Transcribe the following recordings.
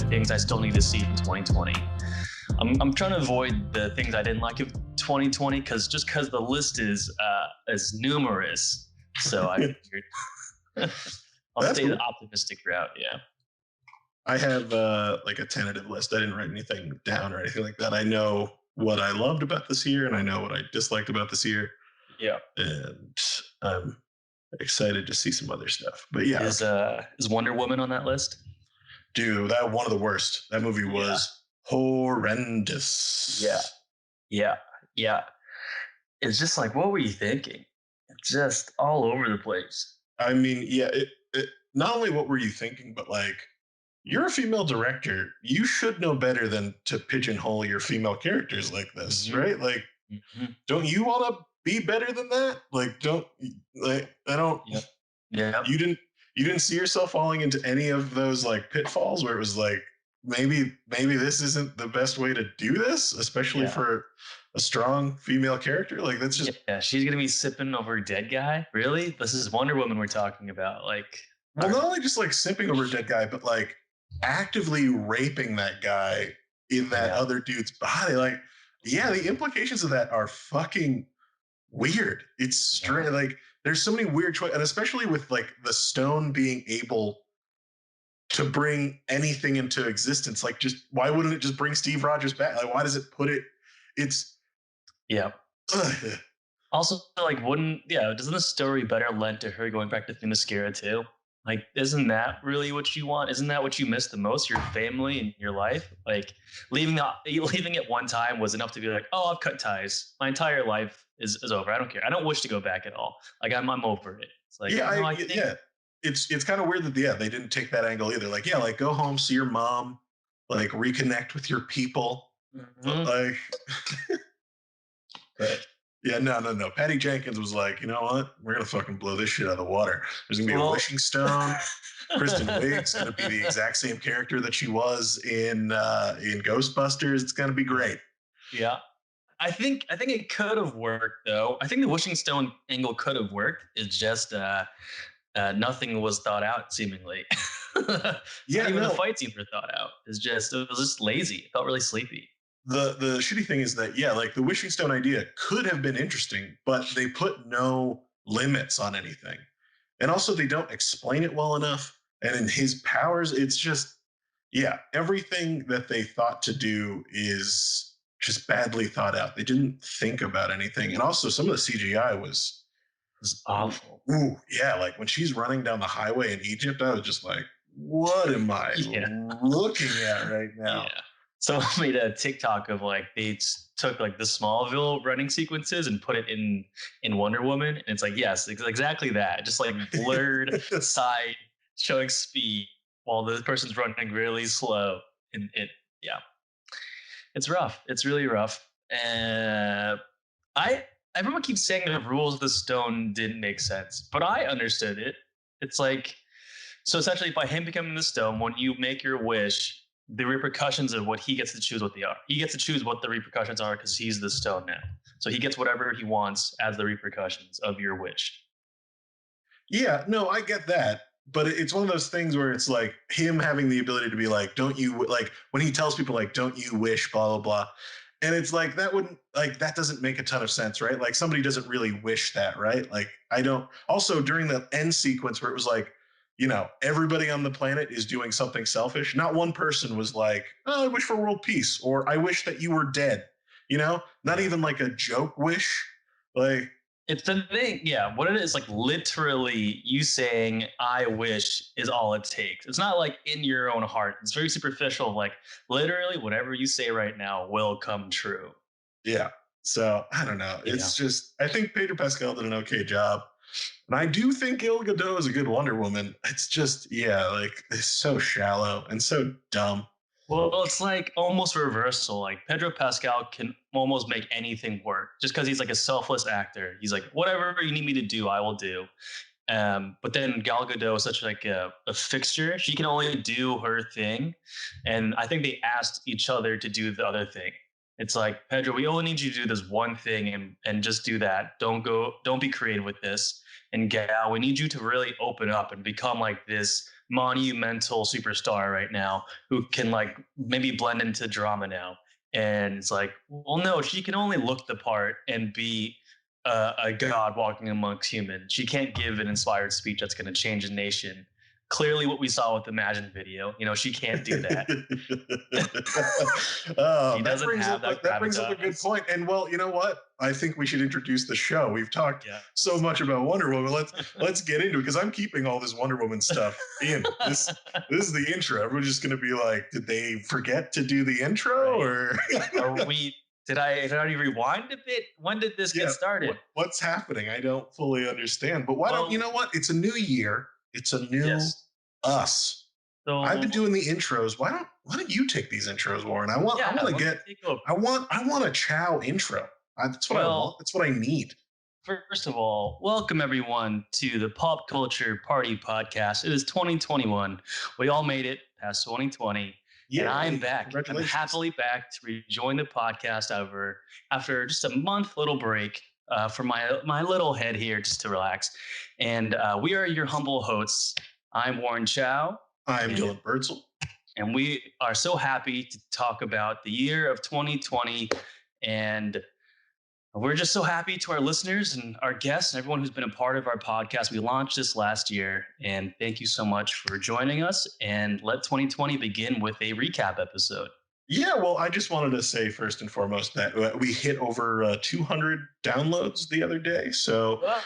things I still need to see in 2020. I'm trying to avoid the things I didn't like of 2020 because the list is numerous. So I figured I'll That's stay the cool. optimistic route. Yeah. I have like a tentative list. I didn't write anything down or anything like that. I know what I loved about this year, and I know what I disliked about this year, Yeah. and I'm excited to see some other stuff. But yeah, Is Wonder Woman on that list? dude, that one of the worst. That movie Yeah. was horrendous. Yeah. Yeah. Yeah. It's just like, what were you thinking? Just all over the place. I mean, yeah, not only what were you thinking, but like you're a female director. You should know better than to pigeonhole your female characters like this, Mm-hmm. right? Like, Mm-hmm. don't you want to be better than that? Like, don't like I don't. Yep. Yeah. You didn't see yourself falling into any of those like pitfalls where it was like maybe this isn't the best way to do this, especially Yeah. for a strong female character. Like that's just Yeah. She's gonna be sipping over a dead guy. Really? This is Wonder Woman we're talking about. Like, well, not only just like simping over a dead guy, but like actively raping that guy in that yeah. other dude's body. Like, yeah, the implications of that are fucking weird. It's straight like there's so many weird choices, and especially with like the stone being able to bring anything into existence. Like, just why wouldn't it just bring Steve Rogers back? Like, why does it put it? It's Yeah. Also, like, doesn't the story better lend to her going back to Themyscira too? Like, isn't that really what you want? Isn't that what you miss the most? Your family and your life? Like, leaving it one time was enough to be like, oh, I've cut ties. My entire life is over. I don't care. I don't wish to go back at all. Like, I'm over it. It's like, yeah, no, I think, yeah. It's kind of weird that they didn't take that angle either. Like, yeah, like go home, see your mom, like reconnect with your people. Mhm. Like, yeah, no. Patty Jenkins was like, you know what? We're gonna fucking blow this shit out of the water. There's gonna be a Well, wishing stone. Kristen Wiig's gonna be the exact same character that she was in Ghostbusters. It's gonna be great. yeah. I think it could have worked though. I think the wishing stone angle could have worked. It's just nothing was thought out seemingly. Not Yeah, even the no. fight scenes were thought out. It was just lazy. It felt really sleepy. The shitty thing is that, yeah, like the wishing stone idea could have been interesting, but they put no limits on anything, and also they don't explain it well enough. And in his powers, it's just, yeah, everything that they thought to do is just badly thought out. They didn't think about anything, and also some of the CGI It was awful. ooh, yeah, like when she's running down the highway in Egypt, I was just like, what am I Yeah, looking at right now? yeah. Someone made a TikTok of like took like the Smallville running sequences and put it in Wonder Woman, and it's like yes, exactly that. Just like blurred side showing speed while the person's running really slow. And it yeah, it's rough. It's really rough. I Everyone keeps saying the rules of the stone didn't make sense, but I understood it. It's like so essentially by him becoming the stone, when you make your wish, the repercussions of what he gets to choose what they are. He gets to choose what the repercussions are because he's the stone now. So he gets whatever he wants as the repercussions of your wish. Yeah, no, I get that. But it's one of those things where it's like him having the ability to be like, don't you, like when he tells people, like, don't you wish, blah, blah, blah. And it's like, that doesn't make a ton of sense, right? Like somebody doesn't really wish that, right? Like, I don't. Also, during the end sequence where it was like, everybody on the planet is doing something selfish, not one person was like, oh, I wish for world peace or I wish that you were dead, not Yeah. even like a joke wish. Like, It's the thing, yeah. What it is, like literally you saying "I wish" is all it takes. It's not like in your own heart. It's very superficial. Like literally, whatever you say right now will come true. yeah. So I don't know. Yeah. It's just I think Pedro Pascal did an okay job. And I do think Gal Gadot is a good Wonder Woman. It's just, yeah, like it's so shallow and so dumb. Well, it's like almost reversal. Like Pedro Pascal can almost make anything work just because he's like a selfless actor. He's like, whatever you need me to do, I will do. But then Gal Gadot is such like a fixture. She can only do her thing, and I think they asked each other to do the other thing. It's like, Pedro, we only need you to do this one thing and just do that. Don't be creative with this. And Gal, we need you to really open up and become like this monumental superstar right now who can like maybe blend into drama now. And it's like, well, no, she can only look the part and be a god walking amongst humans. She can't give an inspired speech that's going to change a nation. Clearly, what we saw with the Imagine video, she can't do that. Oh, She doesn't have that that brings up a good gravitas. point. And well, you know what? I think we should introduce the show. We've talked Yeah. so much about Wonder Woman. Let's get into it because I'm keeping all this Wonder Woman stuff in. This is the intro. Everyone's just gonna be like, did they forget to do the intro Right. or Are we? Did I already rewind a bit? When did this get yeah, started? what's happening? I don't fully understand. But why don't you Well, know what? It's a new year. It's a new yes. us. I've been So doing the intros. Why don't you take these intros, Warren? I yeah, want to let me get take over. I want a Chow intro. That's what I want. Well, That's what I need. first of all, welcome everyone to the Pop Culture Party Podcast. It is 2021. We all made it past 2020, and I'm Yay! back. I'm Congratulations. happily back to rejoin the podcast after just a month little break for my little head here just to relax. And we are your humble hosts. I'm Warren Chow, I'm and Dylan Birdsell. and we are so happy to talk about the year of 2020. And we're just so happy to our listeners and our guests and everyone who's been a part of our podcast. We launched this last year, and thank you so much for joining us. And let 2020 begin with a recap episode. Yeah, well, I just wanted to say first and foremost that we hit over 200 downloads the other day. So yeah,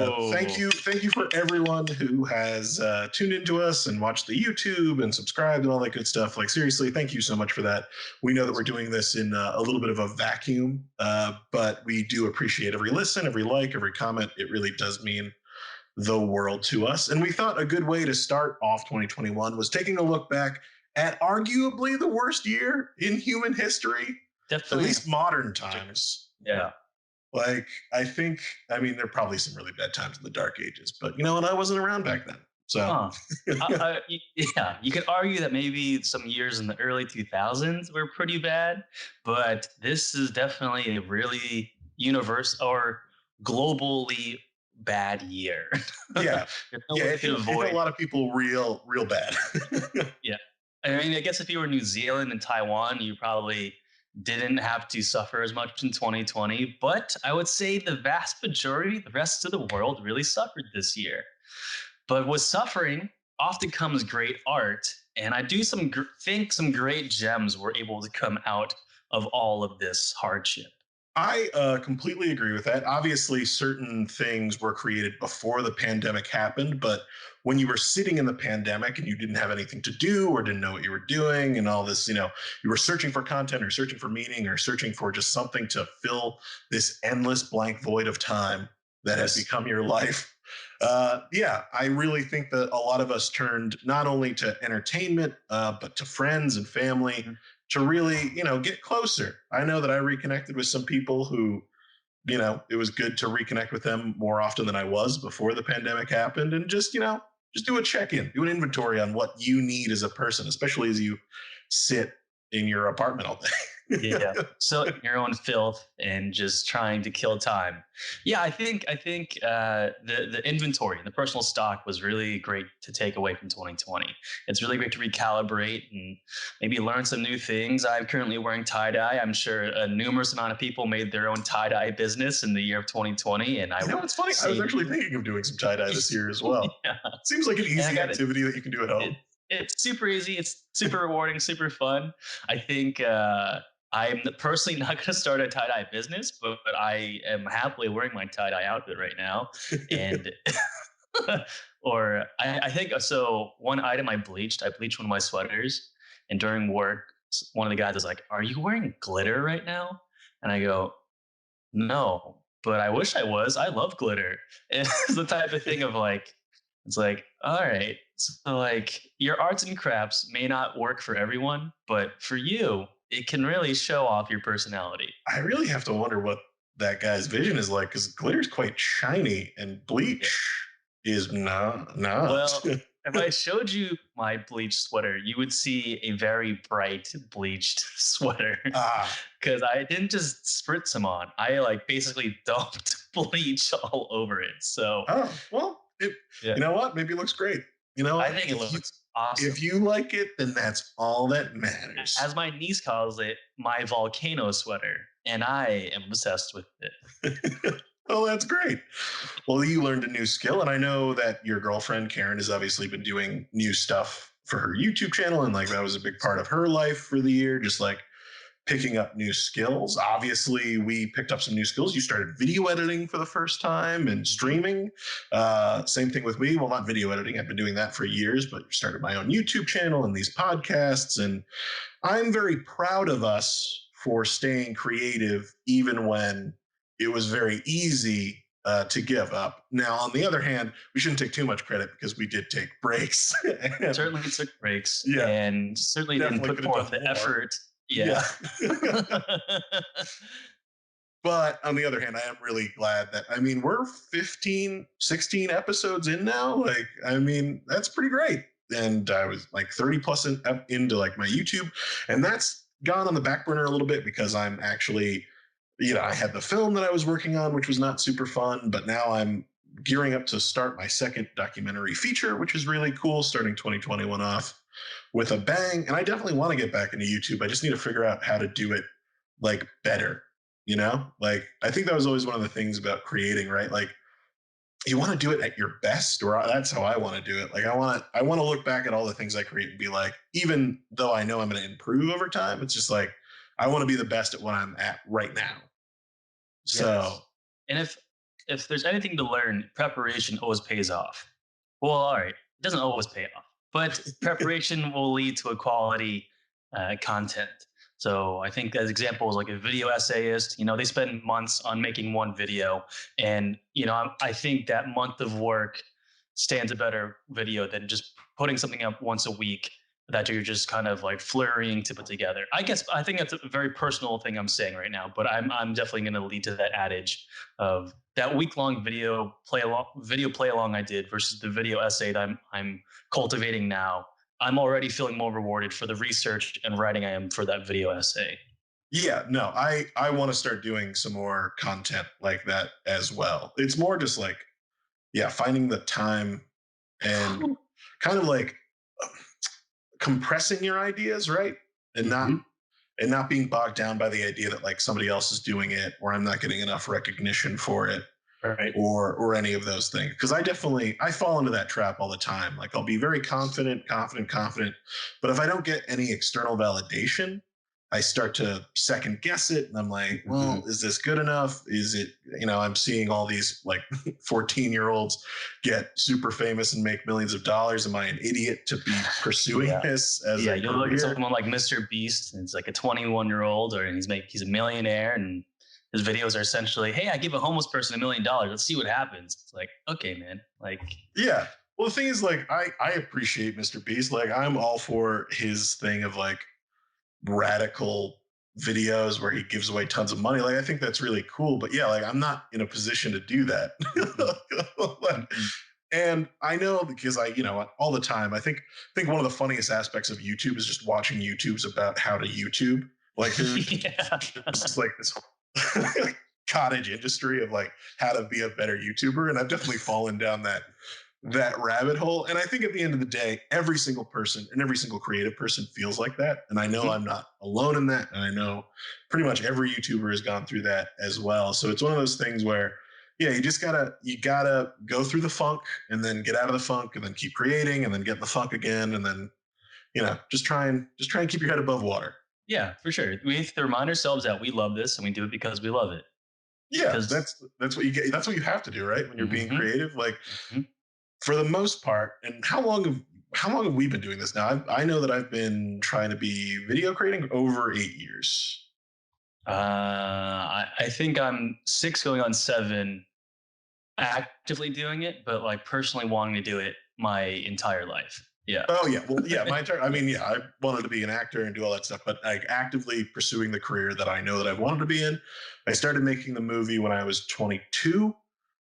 Whoa! thank you for everyone who has tuned into us and watched the YouTube and subscribed and all that good stuff. Like seriously, thank you so much for that. We know that we're doing this in a little bit of a vacuum, but we do appreciate every listen, every like, every comment. It really does mean the world to us. And we thought a good way to start off 2021 was taking a look back at arguably the worst year in human history, at Definitely. least modern times. Yeah. Like, I mean, there are probably some really bad times in the dark ages, but you know what? I wasn't around back then. So, Huh. Yeah, you could argue that maybe some years in the early 2000s were pretty bad, but this is definitely a really universe or globally bad year. yeah. There's no Yeah, way to it hit a avoid. lot of people real bad. Yeah. I mean, I guess if you were New Zealand and Taiwan, you probably didn't have to suffer as much in 2020. But I would say the vast majority, the rest of the world really suffered this year. But with suffering often comes great art. And I do think some great gems were able to come out of all of this hardship. I completely agree with that. Obviously, certain things were created before the pandemic happened, but when you were sitting in the pandemic and you didn't have anything to do or didn't know what you were doing and all this, you were searching for content or searching for meaning or searching for just something to fill this endless blank void of time that has Yes. become your life. Yeah, I really think that a lot of us turned not only to entertainment, but to friends and family Mhm. to really, get closer. I know that I reconnected with some people who, it was good to reconnect with them more often than I was before the pandemic happened and just, just do a check-in, do an inventory on what you need as a person, especially as you sit in your apartment all day. Yeah. So your own filth and just trying to kill time. Yeah, I think the inventory, the personal stock was really great to take away from 2020. It's really great to recalibrate and maybe learn some new things. I'm currently wearing tie dye. I'm sure a numerous amount of people made their own tie dye business in the year of 2020, and I would It's funny. I was say to actually you, thinking of doing some tie-dye this year as well. yeah. Seems like an And I easy got it. activity that you can do at home. It it's super easy. It's super rewarding, super fun. I think I'm personally not going to start a tie dye business, but I am happily wearing my tie dye outfit right now. And I think so. One item I bleached one of my sweaters, and during work, one of the guys was like, "Are you wearing glitter right now?" And I go, "No, but I wish I was. I love glitter." And it's the type of thing of like, it's like, all right, so like your arts and crafts may not work for everyone, but for you, it can really show off your personality. I really have to wonder what that guy's vision is like because glitter's quite shiny and Yeah. bleach is not. Well, if I showed you my bleached sweater, you would see a very bright bleached sweater Ah, because I didn't just spritz them on. I like basically dumped bleach all over it. So oh, well, yeah, you know what? Maybe it looks great. You know I what? think it looks awesome. If you like it, then that's all that matters. As my niece calls it, my volcano sweater, and I am obsessed with it. Oh, that's great. Well, you learned a new skill, and I know that your girlfriend Karen has obviously been doing new stuff for her YouTube channel, and like that was a big part of her life for the year, just like picking up new skills. Obviously, we picked up some new skills. You started video editing for the first time and Mhm. streaming. Same thing with me. Well, not video editing. I've been doing that for years, but started my own YouTube channel and these podcasts. And I'm very proud of us for staying creative, even when it was very easy to give up. Now, on the other hand, we shouldn't take too much credit because we did take breaks. And Certainly took breaks yeah, and certainly didn't definitely put could have forth done the more. effort. Yeah. Yeah. But on the other hand, I am really glad that, I mean, we're 15, 16 episodes in now. Like, I mean, that's pretty great. And I was like 30 plus into like my YouTube. And that's gone on the back burner a little bit because I'm actually, I had the film that I was working on, which was not super fun. But now I'm gearing up to start my second documentary feature, which is really cool, starting 2021 off with a bang. And I definitely want to get back into YouTube. I just need to figure out how to do it like better. Like I think that was always one of the things about creating, right? Like you want to do it at your best, or that's how I want to do it. Like I want to look back at all the things I create and be like, even though I know I'm going to improve over time, it's just like I want to be the best at what I'm at right now. So Yes. And if there's anything to learn, preparation always pays off. Well, all right, it doesn't always pay off, but preparation will lead to a quality content. So I think as examples, like a video essayist, they spend months on making one video, and I think that month of work stands a better video than just putting something up once a week that you're just kind of like flurrying to put together. I think that's a very personal thing I'm saying right now, but I'm definitely going to lead to that adage of that week long video play along I did versus the video essay that I'm cultivating now. I'm already feeling more rewarded for the research and writing I am for that video essay. yeah, no, I want to start doing some more content like that as well. It's more just like, yeah, finding the time and kind of like compressing your ideas, right? And not Mm-hmm. and not being bogged down by the idea that like somebody else is doing it or I'm not getting enough recognition for it Right. or any of those things. Because I fall into that trap all the time. Like I'll be very confident, but if I don't get any external validation, I start to second guess it, and I'm like, well, Mm-hmm. is this good enough? Is it, I'm seeing all these like 14-year-olds get super famous and make millions of dollars. Am I an idiot to be pursuing Yeah. this as Yeah, a you'll look at career? someone like Mr. Beast, and it's like a 21-year-old, or he's a millionaire, and his videos are essentially, "Hey, I give a homeless person $1 million. Let's see what happens." It's like, okay, man, like, Yeah. Well, the thing is, like, I appreciate Mr. Beast. Like, I'm all for his thing of like radical videos where he gives away tons of money. Like, I think that's really cool. But yeah, like, I'm not in a position to do that. mm-mm, mm-mm. And I know because all the time. I think one of the funniest aspects of YouTube is just watching YouTubes about how to YouTube. Like, Yeah, there's like this cottage industry of like how to be a better YouTuber, and I've definitely fallen down that rabbit hole. And I think at the end of the day, every single person and every single creative person feels like that. And I know Mhm. I'm not alone in that. And I know pretty much every YouTuber has gone through that as well. So it's one of those things where, yeah, you gotta go through the funk and then get out of the funk and then keep creating and then get in the funk again. And then, just try and keep your head above water. Yeah, for sure. We have to remind ourselves that we love this and we do it because we love it. Yeah, Because that's what you get. That's what you have to do, right? When you're being Mhm, creative. Like mhm. for the most part. And how long have we been doing this now? I know that I've been trying to be video creating over 8 years. I think I'm 6 going on 7 actively doing it, but like personally wanting to do it my entire life. Yeah. Oh yeah, well yeah, my turn. I mean, yeah, I wanted to be an actor and do all that stuff, but like actively pursuing the career that I know that I've wanted to be in. I started making the movie when I was 22,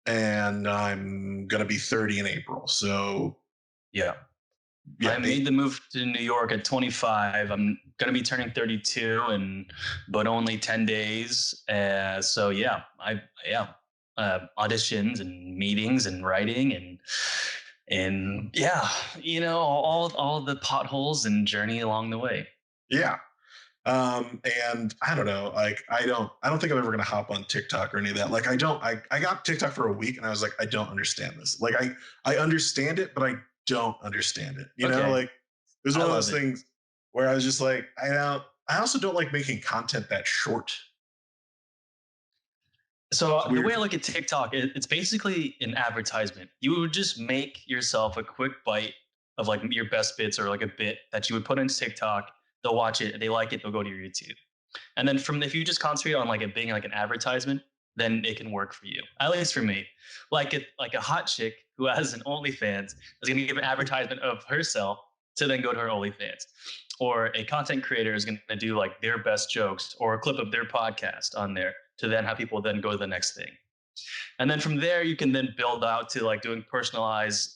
and I'm gonna be 30 in April. So Yeah. Yeah, I made the move to New York at 25. I'm gonna be turning 32 in but only 10 days. So yeah, auditions and meetings and writing and yeah, all the potholes and journey along the way. yeah. And I don't know, like I don't think I'm ever gonna hop on TikTok or any of that. Like I got TikTok for a week and I was like, I don't understand this. Like I understand it, but I don't understand it. Okay, Like it was I one of love those it. things where I was just like, I also don't like making content that short. So It's the way weird. I look at TikTok, it's basically an advertisement. You would just make yourself a quick bite of like your best bits or like a bit that you would put into TikTok. They'll watch it, they like it, they'll go to your YouTube. And then from if you just concentrate on like it being like an advertisement, then it can work for you. At least for me. Like a hot chick who has an OnlyFans is gonna give an advertisement of herself to then go to her OnlyFans. Or a content creator is gonna do like their best jokes or a clip of their podcast on there to then have people then go to the next thing. And then from there you can then build out to like doing personalized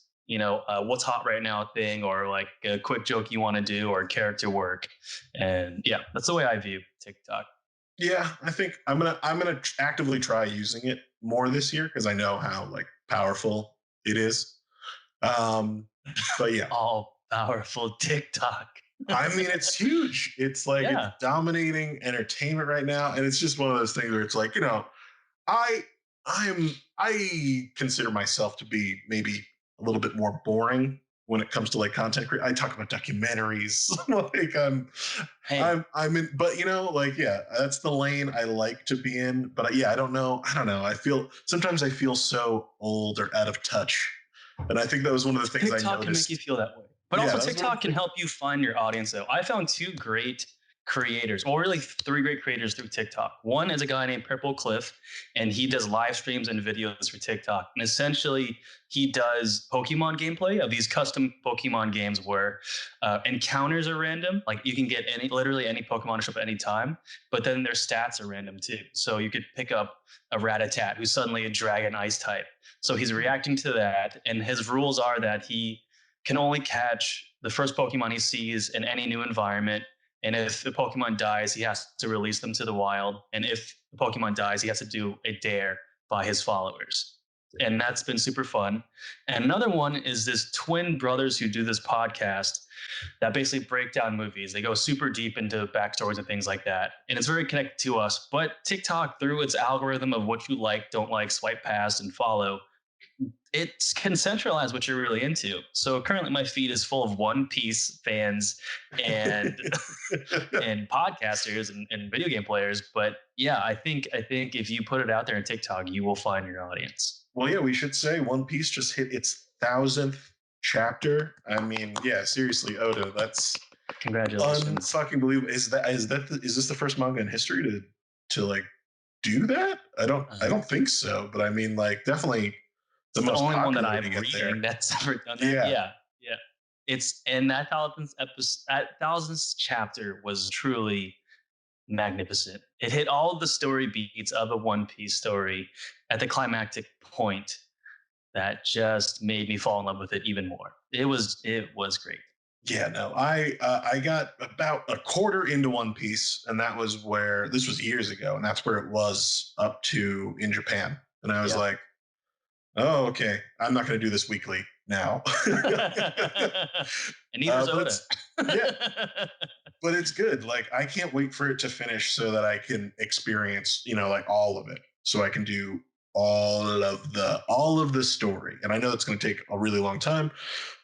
what's hot right now thing or like a quick joke you want to do or character work. And yeah, that's the way I view TikTok. Yeah, I think I'm gonna actively try using it more this year because I know how like powerful it is. Um, but yeah, All powerful TikTok. I mean, it's huge. It's like it's Yeah. dominating entertainment right now, and it's just one of those things where it's like, I I consider myself to be maybe a little bit more boring when it comes to like content creation. I talk about documentaries, like Hey, I'm in, but like yeah, that's the lane I like to be in. But yeah, I don't know. I feel sometimes I feel so old or out of touch, and I think that was one of the things I TikTok can make you noticed. feel that way. But Yeah, also that was one of TikTok the can things. help you find your audience though. I found two great creators, or really three great creators through TikTok. One is a guy named Purple Cliff, and he does live streams and videos for TikTok. And essentially, he does Pokemon gameplay of these custom Pokemon games where encounters are random. Like you can get literally any Pokemon to show up at any time, but then their stats are random too. So you could pick up a Rattata who's suddenly a Dragon Ice type. So he's reacting to that, and his rules are that he can only catch the first Pokemon he sees in any new environment. And if the Pokemon dies, he has to release them to the wild. And if the Pokemon dies, he has to do a dare by his followers. And that's been super fun. And another one is this twin brothers who do this podcast that basically break down movies. They go super deep into backstories and things like that. And it's very connected to us. But TikTok, through its algorithm of what you like, don't like, swipe past, and follow, it can centralize what you're really into. So currently my feed is full of One Piece fans and and podcasters and video game players. But yeah, I think if you put it out there in TikTok, you will find your audience. Well, yeah, we should say One Piece just hit its 1,000th chapter. I mean, yeah, seriously, Oda, that's Congratulations. unfucking believable. Is this the first manga in history to like do that? I Uh, don't think so, but I mean, like, definitely the it's the most only one that popular to I'm get there. reading that's ever done that. Yeah, Yeah, yeah. It's and that thousandth episode, that thousandth chapter was truly magnificent. It hit all of the story beats of a One Piece story at the climactic point that just made me fall in love with it even more. It was great. yeah. No, I got about a quarter into One Piece, and that was where this was years ago, and that's where it was up to in Japan, and I was Yeah. like, oh, okay. I'm not going to do this weekly now. And neither is But Oda. it's yeah, but it's good. Like I can't wait for it to finish so that I can experience, like all of it. So I can do all of the story. And I know it's going to take a really long time,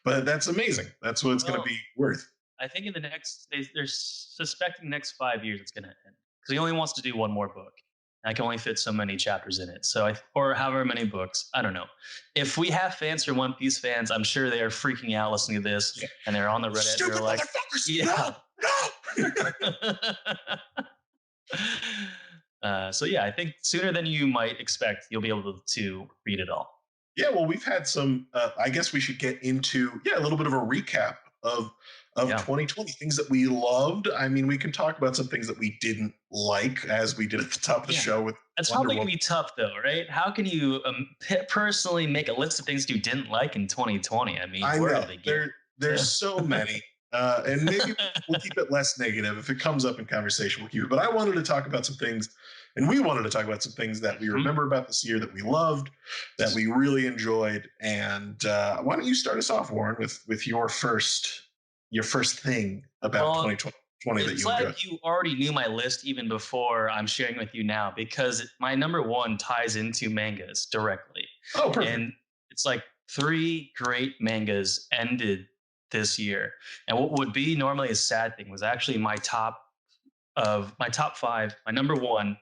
but that's amazing. That's what it's going to Well, be worth. I think in the next they're suspecting the next 5 years it's going to end because he only wants to do one more book. I can only fit so many chapters in it. So or however many books. I don't know. If we have fans for One Piece fans, I'm sure they are freaking out listening to this, Yeah. and they're on the Reddit and they're Stupid like, motherfuckers! yeah. No, no. So yeah, I think sooner than you might expect, you'll be able to read it all. Yeah, well, we've had some. I guess we should get into a little bit of a recap of Yeah. 2020, things that we loved. I mean, we can talk about some things that we didn't like, as we did at the top of the Yeah. show with It's Wonder probably gonna Woman. be tough though, right? How can you personally make a list of things you didn't like in 2020? I mean, I where to know begin? there's so many, and maybe we'll keep it less negative. If it comes up in conversation, we'll keep it. But I wanted to talk about some things, and we wanted to talk about some things that we Mhm. remember about this year that we loved, that we really enjoyed. And why don't you start us off, Warren, with your first thing about Well, 2020 that it's you enjoyed? like you already knew my list even before I'm sharing with you now because my number one ties into mangas directly. Oh, perfect. And it's like three great mangas ended this year. And what would be normally a sad thing was actually my top five. My number one,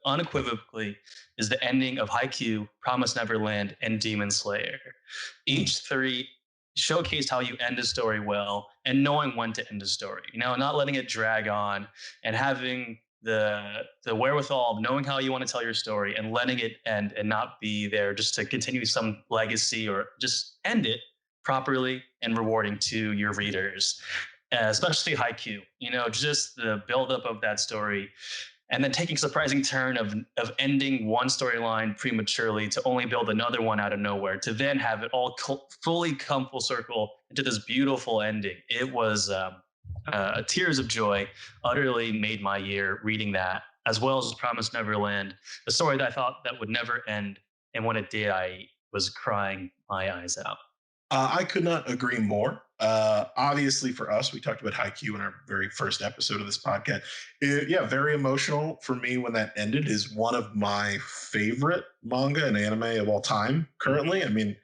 unequivocally, is the ending of Haikyuu, Promise Neverland, and Demon Slayer. Mm. Each three showcased how you end a story well and knowing when to end a story. You know, not letting it drag on and having the wherewithal of knowing how you want to tell your story and letting it end and not be there just to continue some legacy or just end it properly and rewarding to your readers, especially Haikyuu. You know, just the buildup of that story and then taking surprising turn of ending one storyline prematurely to only build another one out of nowhere to then have it all fully come full circle into this beautiful ending. It was tears of joy. Utterly made my year reading that, as well as Promise Neverland, a story that I thought that would never end, and when it did, I was crying my eyes out. I could not agree more. Obviously, for us, we talked about Haikyuu in our very first episode of this podcast. Yeah, very emotional for me when that ended. Is one of my favorite manga and anime of all time. Mm-hmm. Currently, I mean,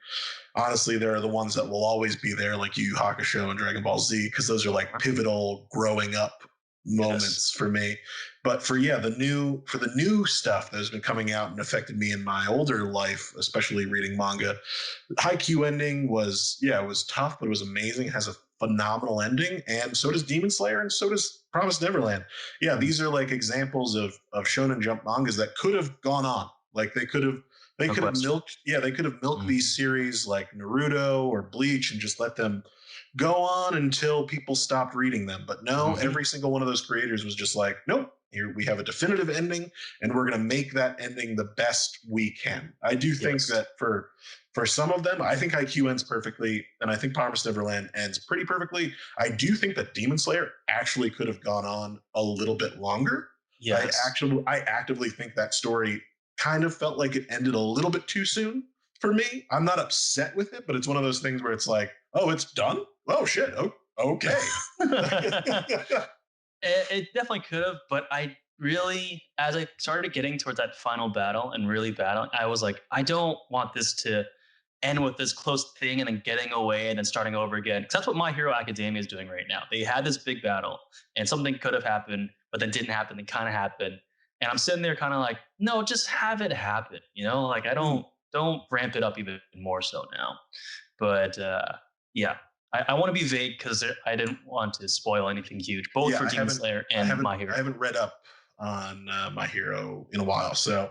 honestly, there are the ones that will always be there, like Yu Yu Hakusho and Dragon Ball Z, because those are like pivotal growing up Yes. moments for me. But for yeah, the new stuff that has been coming out and affected me in my older life, especially reading manga, Haikyuu ending was yeah, it was tough, but it was amazing. It has a phenomenal ending, and so does Demon Slayer, and so does Promised Neverland. Yeah, Mm. these are like examples of Shonen Jump mangas that could have gone on. Like they No could have question. milked yeah they could have milked Mm-hmm. these series like Naruto or Bleach and just let them go on until people stopped reading them. But no, Mm-hmm. every single one of those creators was just like, nope. Here we have a definitive ending, and we're going to make that ending the best we can. I do think Yes. that for some of them, I think IQ ends perfectly, and I think Promised Neverland ends pretty perfectly. I do think that Demon Slayer actually could have gone on a little bit longer. Yes. I actively think that story kind of felt like it ended a little bit too soon for me. I'm not upset with it, but it's one of those things where it's like, oh, it's done. Oh shit. Oh, okay. It definitely could have, but I really, as I started getting towards that final battle and really battling, I was like, I don't want this to end with this close thing and then getting away and then starting over again. Because that's what My Hero Academia is doing right now. They had this big battle and something could have happened, but then didn't happen. It kind of happened, and I'm sitting there kind of like, no, just have it happen. You know, like I Mm. don't ramp it up even more so now. But yeah, I want to be vague because I didn't want to spoil anything huge, both Yeah, for Demon Slayer and My I Hero. haven't read up on My Hero in a while, so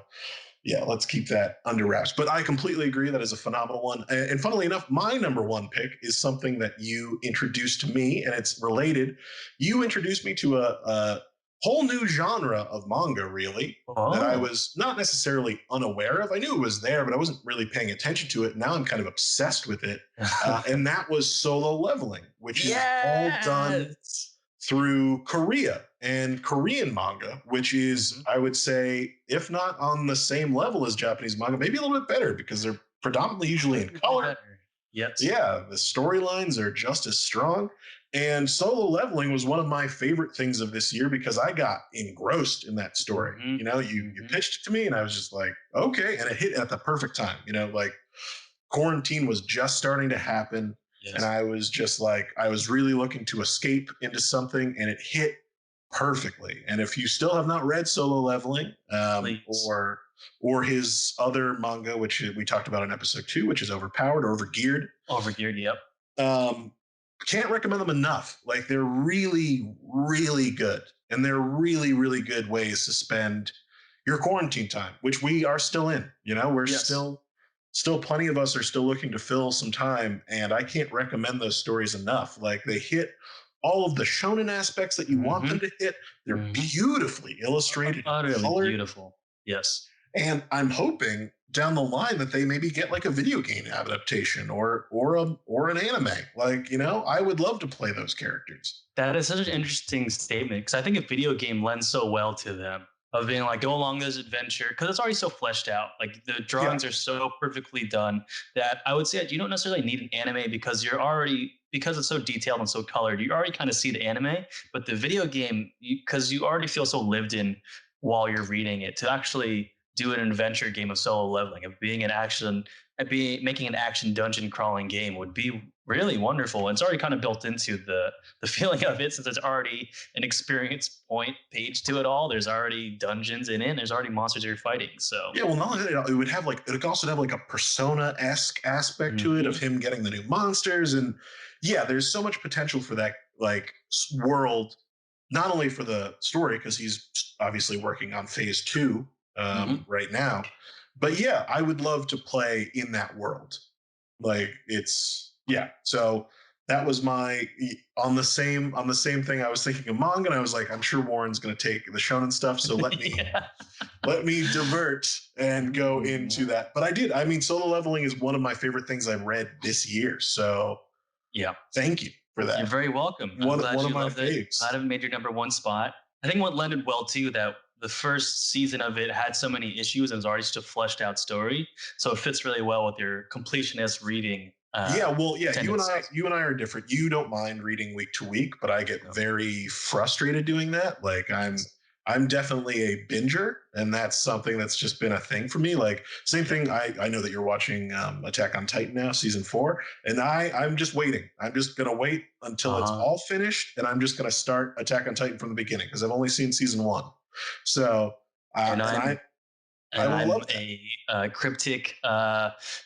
yeah, let's keep that under wraps. But I completely agree that is a phenomenal one. And funnily enough, my number one pick is something that you introduced to me, and it's related. You introduced me to a whole new genre of manga, really, that I Oh, was not necessarily unaware of. I knew it was there, but I wasn't really paying attention to it. Now I'm kind of obsessed with it. And that was solo leveling, which is all done yes. through Korea and Korean manga, which is, Mm-hmm. I would say, if not on the same level as Japanese manga, maybe a little bit better because they're predominantly usually in Arguably color. better. Yes. Yeah, the storylines are just as strong. And solo leveling was one of my favorite things of this year because I got engrossed in that story. Mm-hmm. You know, you Mm-hmm. pitched it to me and I was just like, okay. And it hit at the perfect time. You know, like quarantine was just starting to happen. And Yes. I was just like, I was really looking to escape into something, and it hit perfectly. And if you still have not read Solo Leveling, Please. or his other manga, which we talked about in episode 2, which is Overpowered or Overgeared, Overgeared. Yep. um, can't recommend them enough. Like they're really, really good, and they're really, really good ways to spend your quarantine time, which we are still in. You know, we're Yes. still still plenty of us are still looking to fill some time, and I can't recommend those stories enough. Like they hit all of the shonen aspects that you want them Mhm. to hit. They're Mhm. beautifully illustrated and Utterly colored, beautiful. Yes. and I'm hoping down the line that they maybe get like a video game adaptation or an anime. Like, I would love to play those characters. That is such an interesting statement because I think a video game lends so well to them of being like go along this adventure because it's already so fleshed out. Like the Yeah. drawings are so perfectly done that I would say that you don't necessarily need an anime because you're already because it's so detailed and so colored. You already kind of see the anime, but the video game because you already feel so lived in while you're reading it to actually do an adventure game of solo leveling of being an action and be making an action dungeon crawling game would be really wonderful. And it's already kind of built into the feeling of it since there's already an experience point page to it all. There's already dungeons in it. And there's already monsters you're fighting. So Yeah, well, not only that, it would have like it could also have like a persona esque aspect to it of mhm. him getting the new monsters, and yeah, there's so much potential for that like world. Not only for the story because he's obviously working on phase two Mhm. right now, but yeah, I would love to play in that world. Like it's yeah. So that was my on the same thing. I was thinking of manga, and I was like, I'm sure Warren's going to take the shonen stuff. So let me Yeah. let me divert and go into Mhm. that. But I did. I mean, solo leveling is one of my favorite things I've read this year. So Yeah. thank you for You're that. very welcome. I'm One glad of you my loved it. faves. Glad it made your number one spot. I think what lended well too that the first season of it had so many issues and was already just a fleshed out story. So it fits really well with your completionist reading Yeah, well, yeah, tendencies. you and I are different. You don't mind reading week to week, but I get So, very frustrated doing that. Like yes. I'm definitely a binger, and that's something that's just been a thing for me. Like same Yeah. thing. I know that you're watching Attack on Titan now, season 4, and I'm just waiting. I'm just gonna wait until it's Uh-huh. all finished, and I'm just gonna start Attack on Titan from the beginning because I've only seen season 1. So And and I'm I and will I'm love that. a cryptic,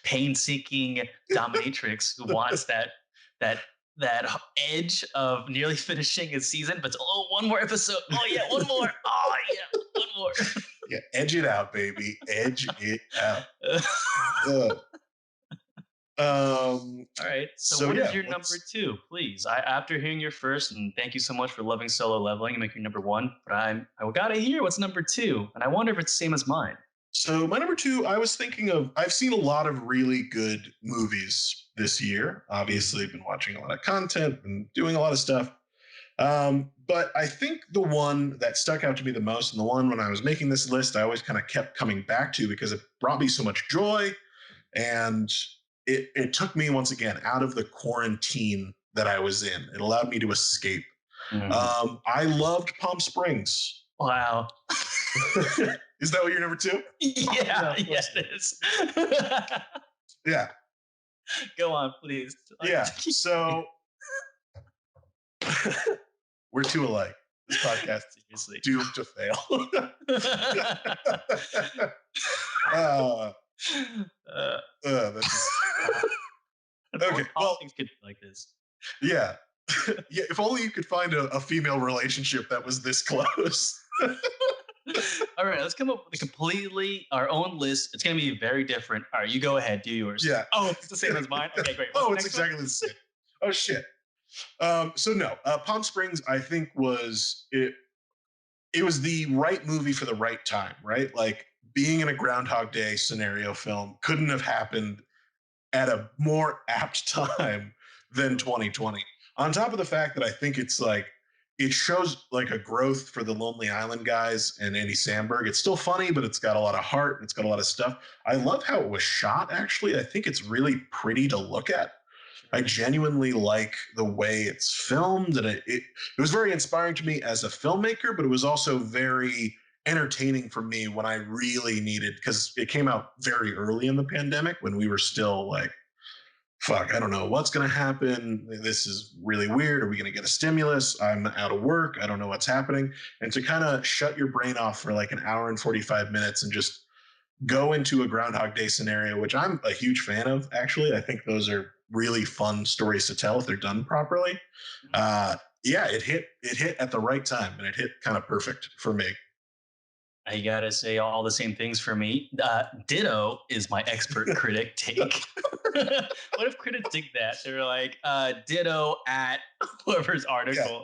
pain-seeking dominatrix who wants that that edge of nearly finishing a season, but oh, one more episode. Oh yeah, one more. Oh yeah, one more. Yeah, edge it out, baby. Edge it out. Ugh. All right. So, So what is yeah, your number let's. two, please? After hearing your first, and thank you so much for loving solo leveling and making your number one. But I gotta hear what's number two, and I wonder if it's the same as mine. So my number two, I was thinking of. I've seen a lot of really good movies this year. Obviously, Mhm. I've been watching a lot of content and doing a lot of stuff. But I think the one that stuck out to me the most, and the one when I was making this list, I always kind of kept coming back to because it brought me so much joy, and it took me once again out of the quarantine that I was in. It allowed me to escape. Mhm. I loved Palm Springs. Wow. Is that what your number two? No, Yeah, of yeah, course not. it is. Yeah, Go on, please. yeah. So we're two alike. This podcast is Seriously. doomed to fail. uh, uh, that just okay. all Well, things could be like this. yeah, yeah. If only you could find a female relationship that was this close. All right, let's come up with a completely our own list. It's going to be very different. All right, you go ahead, do yours. Yeah. Oh, it's the same as mine. Okay, great. What's Oh, the it's next one? exactly the same. Oh shit. So no, Palm Springs, I think was it. It was the right movie for the right time, right? Like being in a Groundhog Day scenario film couldn't have happened at a more apt time than 2020. On top of the fact that I think it's like it shows like a growth for the Lonely Island guys and Andy Samberg. It's still funny, but it's got a lot of heart. It's got a lot of stuff. I love how it was shot. Actually, I think it's really pretty to look at. I Sure. genuinely like the way it's filmed, and it was very inspiring to me as a filmmaker, but it was also very entertaining for me when I really needed because it came out very early in the pandemic when we were still like, fuck, I don't know what's going to happen. This is really weird. Are we going to get a stimulus? I'm out of work. I don't know what's happening. And to kind of shut your brain off for like an hour and 45 minutes and just go into a Groundhog Day scenario, which I'm a huge fan of, actually. I think those are really fun stories to tell if they're done properly. Mhm. Uh, yeah, it hit at the right time and it hit kind of perfect for me. I gotta say all the same things for me. Ditto is my expert critic take. What if critics dig that? They're like, ditto at whoever's Yeah. article.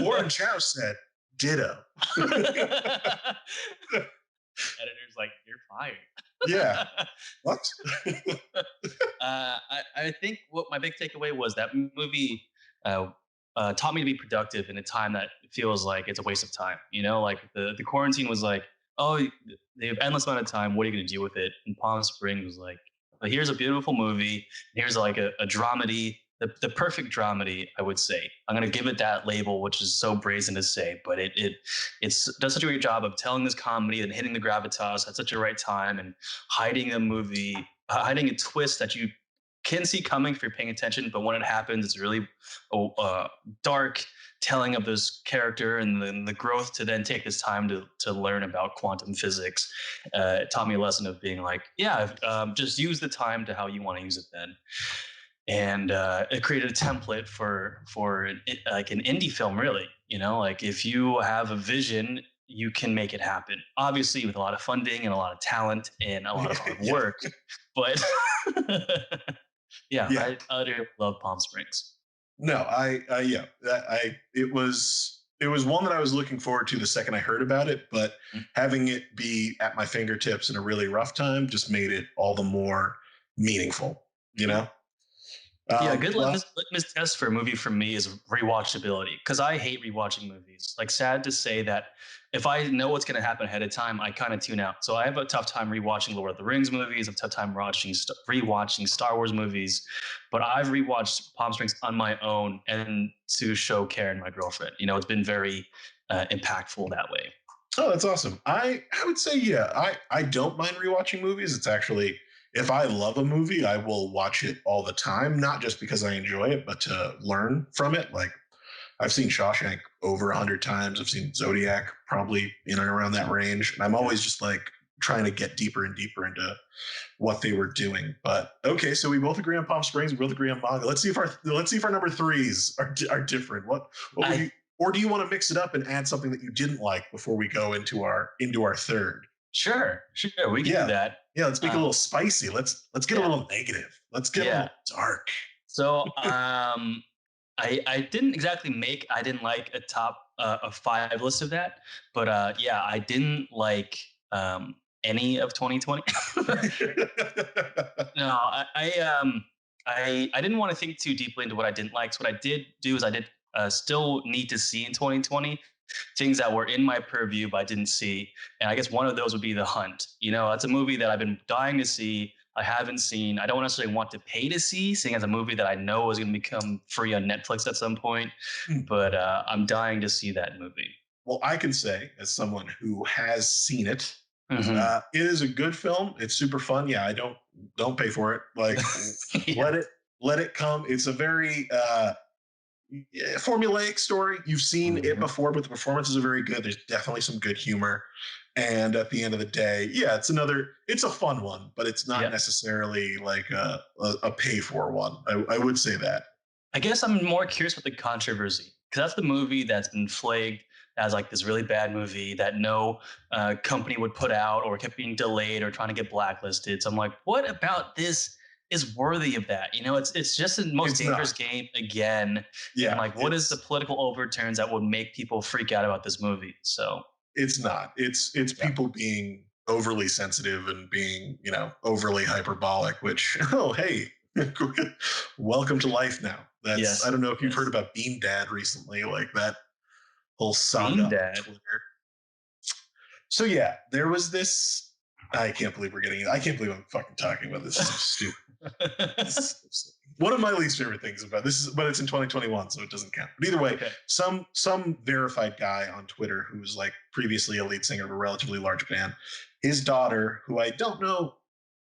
Warren Chow said, ditto. Editor's like, you're fired. Yeah. What? I think what my big takeaway was that movie uh, taught me to be productive in a time that feels like it's a waste of time. You know, like the quarantine was like, oh, they have endless amount of time. What are you going to do with it? And Palm Springs was like, well, here's a beautiful movie. Here's like a dramedy, the perfect dramedy, I would say. I'm going to give it that label, which is so brazen to say, but it's does such a great job of telling this comedy and hitting the gravitas at such a right time and hiding a movie, hiding a twist that you can see coming if you're paying attention, but when it happens, it's really dark telling of this character and then the growth to then take this time to learn about quantum physics. It taught me a lesson of being like, yeah, just use the time to how you want to use it then. And it created a template for like an indie film, really. You know, like if you have a vision, you can make it happen. Obviously, with a lot of funding and a lot of talent and a lot of hard Yeah. work. But yeah, Yeah. I utterly love Palm Springs. No, yeah, it was one that I was looking forward to the second I heard about it, but Mm. having it be at my fingertips in a really rough time just made it all the more meaningful, you know? Yeah, good Well, litmus test for a movie for me is rewatchability because I hate rewatching movies. Like, sad to say that if I know what's going to happen ahead of time, I kind of tune out. So I have a tough time rewatching Lord of the Rings movies. I have a tough time rewatching Star Wars movies. But I've rewatched Palm Springs on my own and to show Karen, my girlfriend. You know, it's been very impactful that way. oh, that's awesome. I would say, yeah, I don't mind rewatching movies. It's actually, if I love a movie, I will watch it all the time, not just because I enjoy it, but to learn from it. Like I've seen Shawshank over 100 times. I've seen Zodiac probably in and around that range. And I'm always just like trying to get deeper and deeper into what they were doing. But okay, so we both agree on Palm Springs. We both agree on manga. Let's see if our number threes are different. What would I you, or do you want to mix it up and add something that you didn't like before we go into our third? sure, we can do Yeah, that. yeah. Let's make it a Uh, little spicy. Let's get a yeah, little negative. Let's get a yeah. little dark. So I didn't exactly make I didn't like a top a five list of that, but yeah, I didn't like any of 2020. No, I didn't want to think too deeply into what I didn't like. So what I did do is I did still need to see in 2020 things that were in my purview but I didn't see, and I guess one of those would be The Hunt. You know, it's a movie that I've been dying to see. I haven't seen. I don't necessarily want to pay to see, seeing as a movie that I know is going to become free on Netflix at some point. But I'm dying to see that movie. Well, I can say, as someone who has seen it, Hmm. it is a good film. It's super fun. Yeah, I don't pay for it. Like, Yeah. let it let it come. It's a very formulaic story. You've seen it Hmm. before, but the performances are very good. There's definitely some good humor. And at the end of the day, yeah, it's a fun one, but it's not Yeah. necessarily like a pay for one. I would say that. I guess I'm more curious about the controversy because that's the movie that's been flagged as like this really bad movie that no company would put out or kept being delayed or trying to get blacklisted. So I'm like, what about this is worthy of that? You know, it's just the most It's dangerous not. game again. And Yeah, like, what is the political overturns that would make people freak out about this movie? So it's not. It's yeah, people being overly sensitive and being, overly hyperbolic, which, oh, hey, welcome to life now. I yes, don't know if you've heard yes. about Bean Dad recently, like that whole saga Bean on Dad. Twitter. So yeah, there was this. I can't believe I'm fucking talking about this. This is so stupid. One of my least favorite things about this is, but it's in 2021, so it doesn't count. But either way, Okay. some verified guy on Twitter who was like previously a lead singer of a relatively large band, his daughter, who I don't know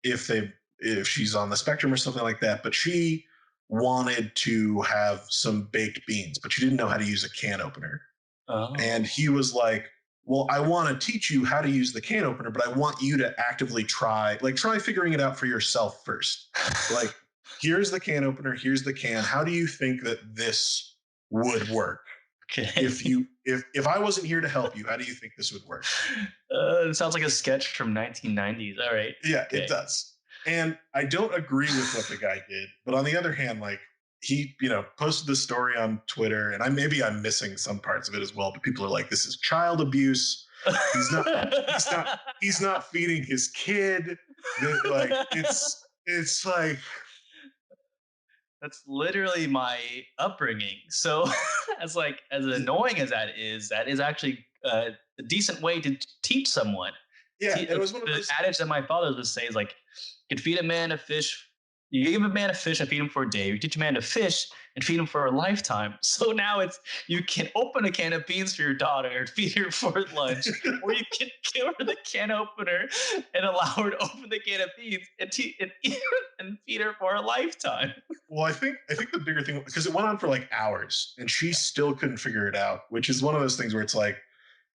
if she's on the spectrum or something like that, but she wanted to have some baked beans, but she didn't know how to use a can opener. And Oh. he was like, well, I want to teach you how to use the can opener, but I want you to actively try figuring it out for yourself first. Like, here's the can opener, here's the can. How do you think that this would work? If Okay. you if I wasn't here to help you, how do you think this would work? It sounds like a sketch from 1990s. All right. Yeah, it Okay. does. And I don't agree with what the guy did, but on the other hand, like he, posted this story on Twitter, and I'm missing some parts of it as well, but people are like, this is child abuse. He's not he's not he's not feeding his kid. Like it's like That's literally my upbringing. So, as annoying as that is actually a decent way to teach someone. yeah, and it was one of The those. adage that my father would say is like, you can feed a man a fish. You give a man a fish and feed him for a day. You teach a man to fish and feed him for a lifetime. So now it's you can open a can of beans for your daughter and feed her for lunch, or you can give her the can opener and allow her to open the can of beans and feed her for a lifetime. Well, I think the bigger thing, because it went on for like hours and she still couldn't figure it out, which is one of those things where it's like,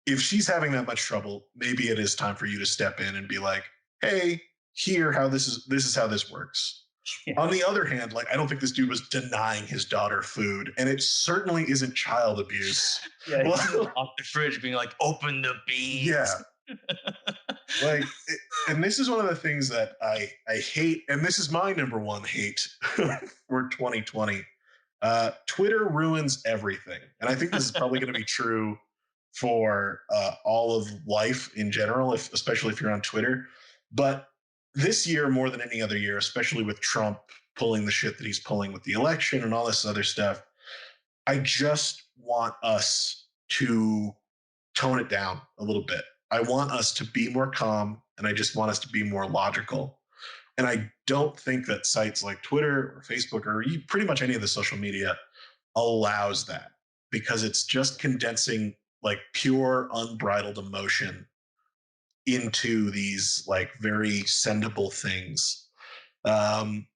if she's having that much trouble, maybe it is time for you to step in and be like, hey, here how this is how this works. Yeah. On the other hand, like I don't think this dude was denying his daughter food, and it certainly isn't child abuse. Yeah, he didn't Well, lock the fridge being like, open the yeah, beans. like and this is one of the things that I hate, and this is my number one hate for 2020. Twitter ruins everything, and I think this is probably going to be true for all of life in general, especially if you're on Twitter. But this year, more than any other year, especially with Trump pulling the shit that he's pulling with the election and all this other stuff, I just want us to tone it down a little bit. I want us to be more calm, and I just want us to be more logical. And I don't think that sites like Twitter or Facebook or pretty much any of the social media allows that, because it's just condensing like pure unbridled emotion into these like very sendable things. Um,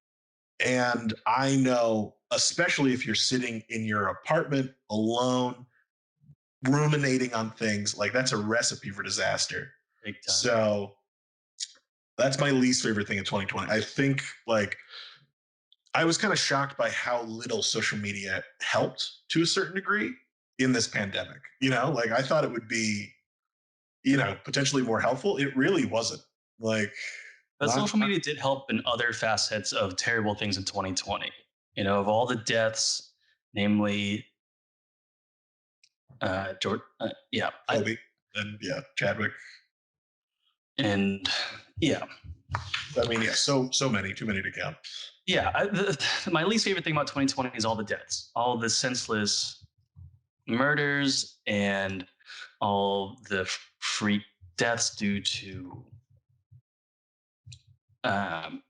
and I know, especially if you're sitting in your apartment alone, ruminating on things, like that's a recipe for disaster. Big time. So that's my least favorite thing in 2020. I think like I was kind of shocked by how little social media helped to a certain degree in this pandemic. Like I thought it would be, potentially more helpful. It really wasn't. Like But not, social not media did help in other facets of terrible things in 2020. Of all the deaths, namely, George, yeah, Kobe and yeah, Chadwick. and yeah, I mean, yeah, so many, too many to count. yeah. My least favorite thing about 2020 is all the deaths, all the senseless murders, and all the freak deaths due to um,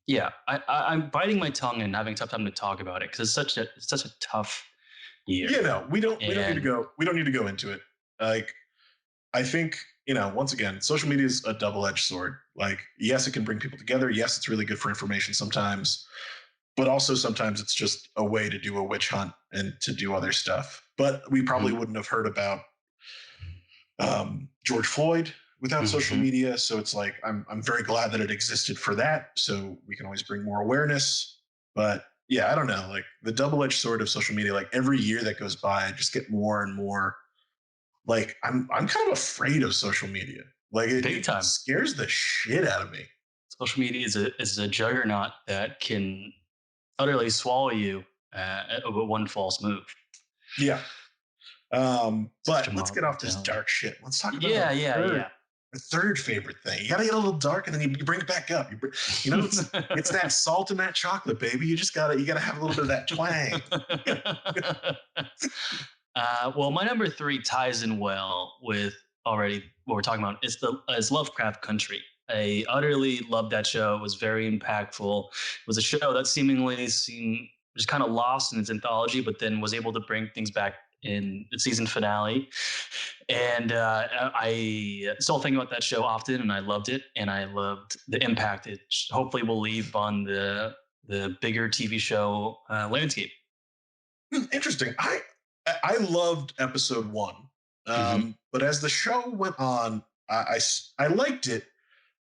yeah, I'm biting my tongue and having a tough time to talk about it because it's such a tough year. We don't need to And go into it. Like I think, once again, social media is a double-edged sword. Like, yes, it can bring people together. Yes, it's really good for information sometimes, but also sometimes it's just a way to do a witch hunt and to do other stuff. But we probably mhm, wouldn't have heard about George Floyd without social mhm. media. So it's like I'm very glad that it existed for that. So we can always bring more awareness. But yeah, I don't know. Like the double-edged sword of social media, like every year that goes by, I just get more and more like I'm kind of afraid of social media. Like Big it time. scares the shit out of me. Social media is a juggernaut that can utterly swallow you with one false move. Yeah. Such But a let's get mild off this mentality. dark shit. Let's talk about Yeah, yeah, yeah. our third favorite thing. You gotta get a little dark, and then you bring it back up. It's that salt and that chocolate, baby. You gotta have a little bit of that twang. Well, my number three ties in well with already what we're talking about. Is Lovecraft Country. I utterly loved that show. It was very impactful. It was a show that seemingly seemed just kind of lost in its anthology, but then was able to bring things back in the season finale. And I still think about that show often, and I loved it, and I loved the impact it hopefully will leave on the bigger TV show landscape. Interesting. I loved episode one, Mm-hmm. but as the show went on, I liked it,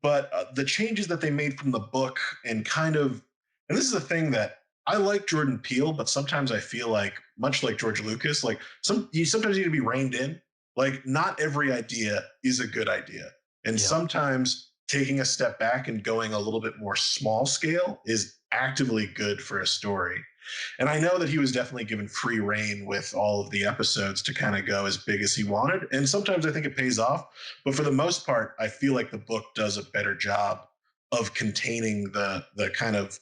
but the changes that they made from the book and kind of, and this is a thing that I like Jordan Peele, but sometimes I feel like, much like George Lucas, like you sometimes need to be reined in. Like not every idea is a good idea, and Yeah. sometimes taking a step back and going a little bit more small scale is actively good for a story. And I know that he was definitely given free reign with all of the episodes to kind of go as big as he wanted. And sometimes I think it pays off. But for the most part, I feel like the book does a better job of containing the kind of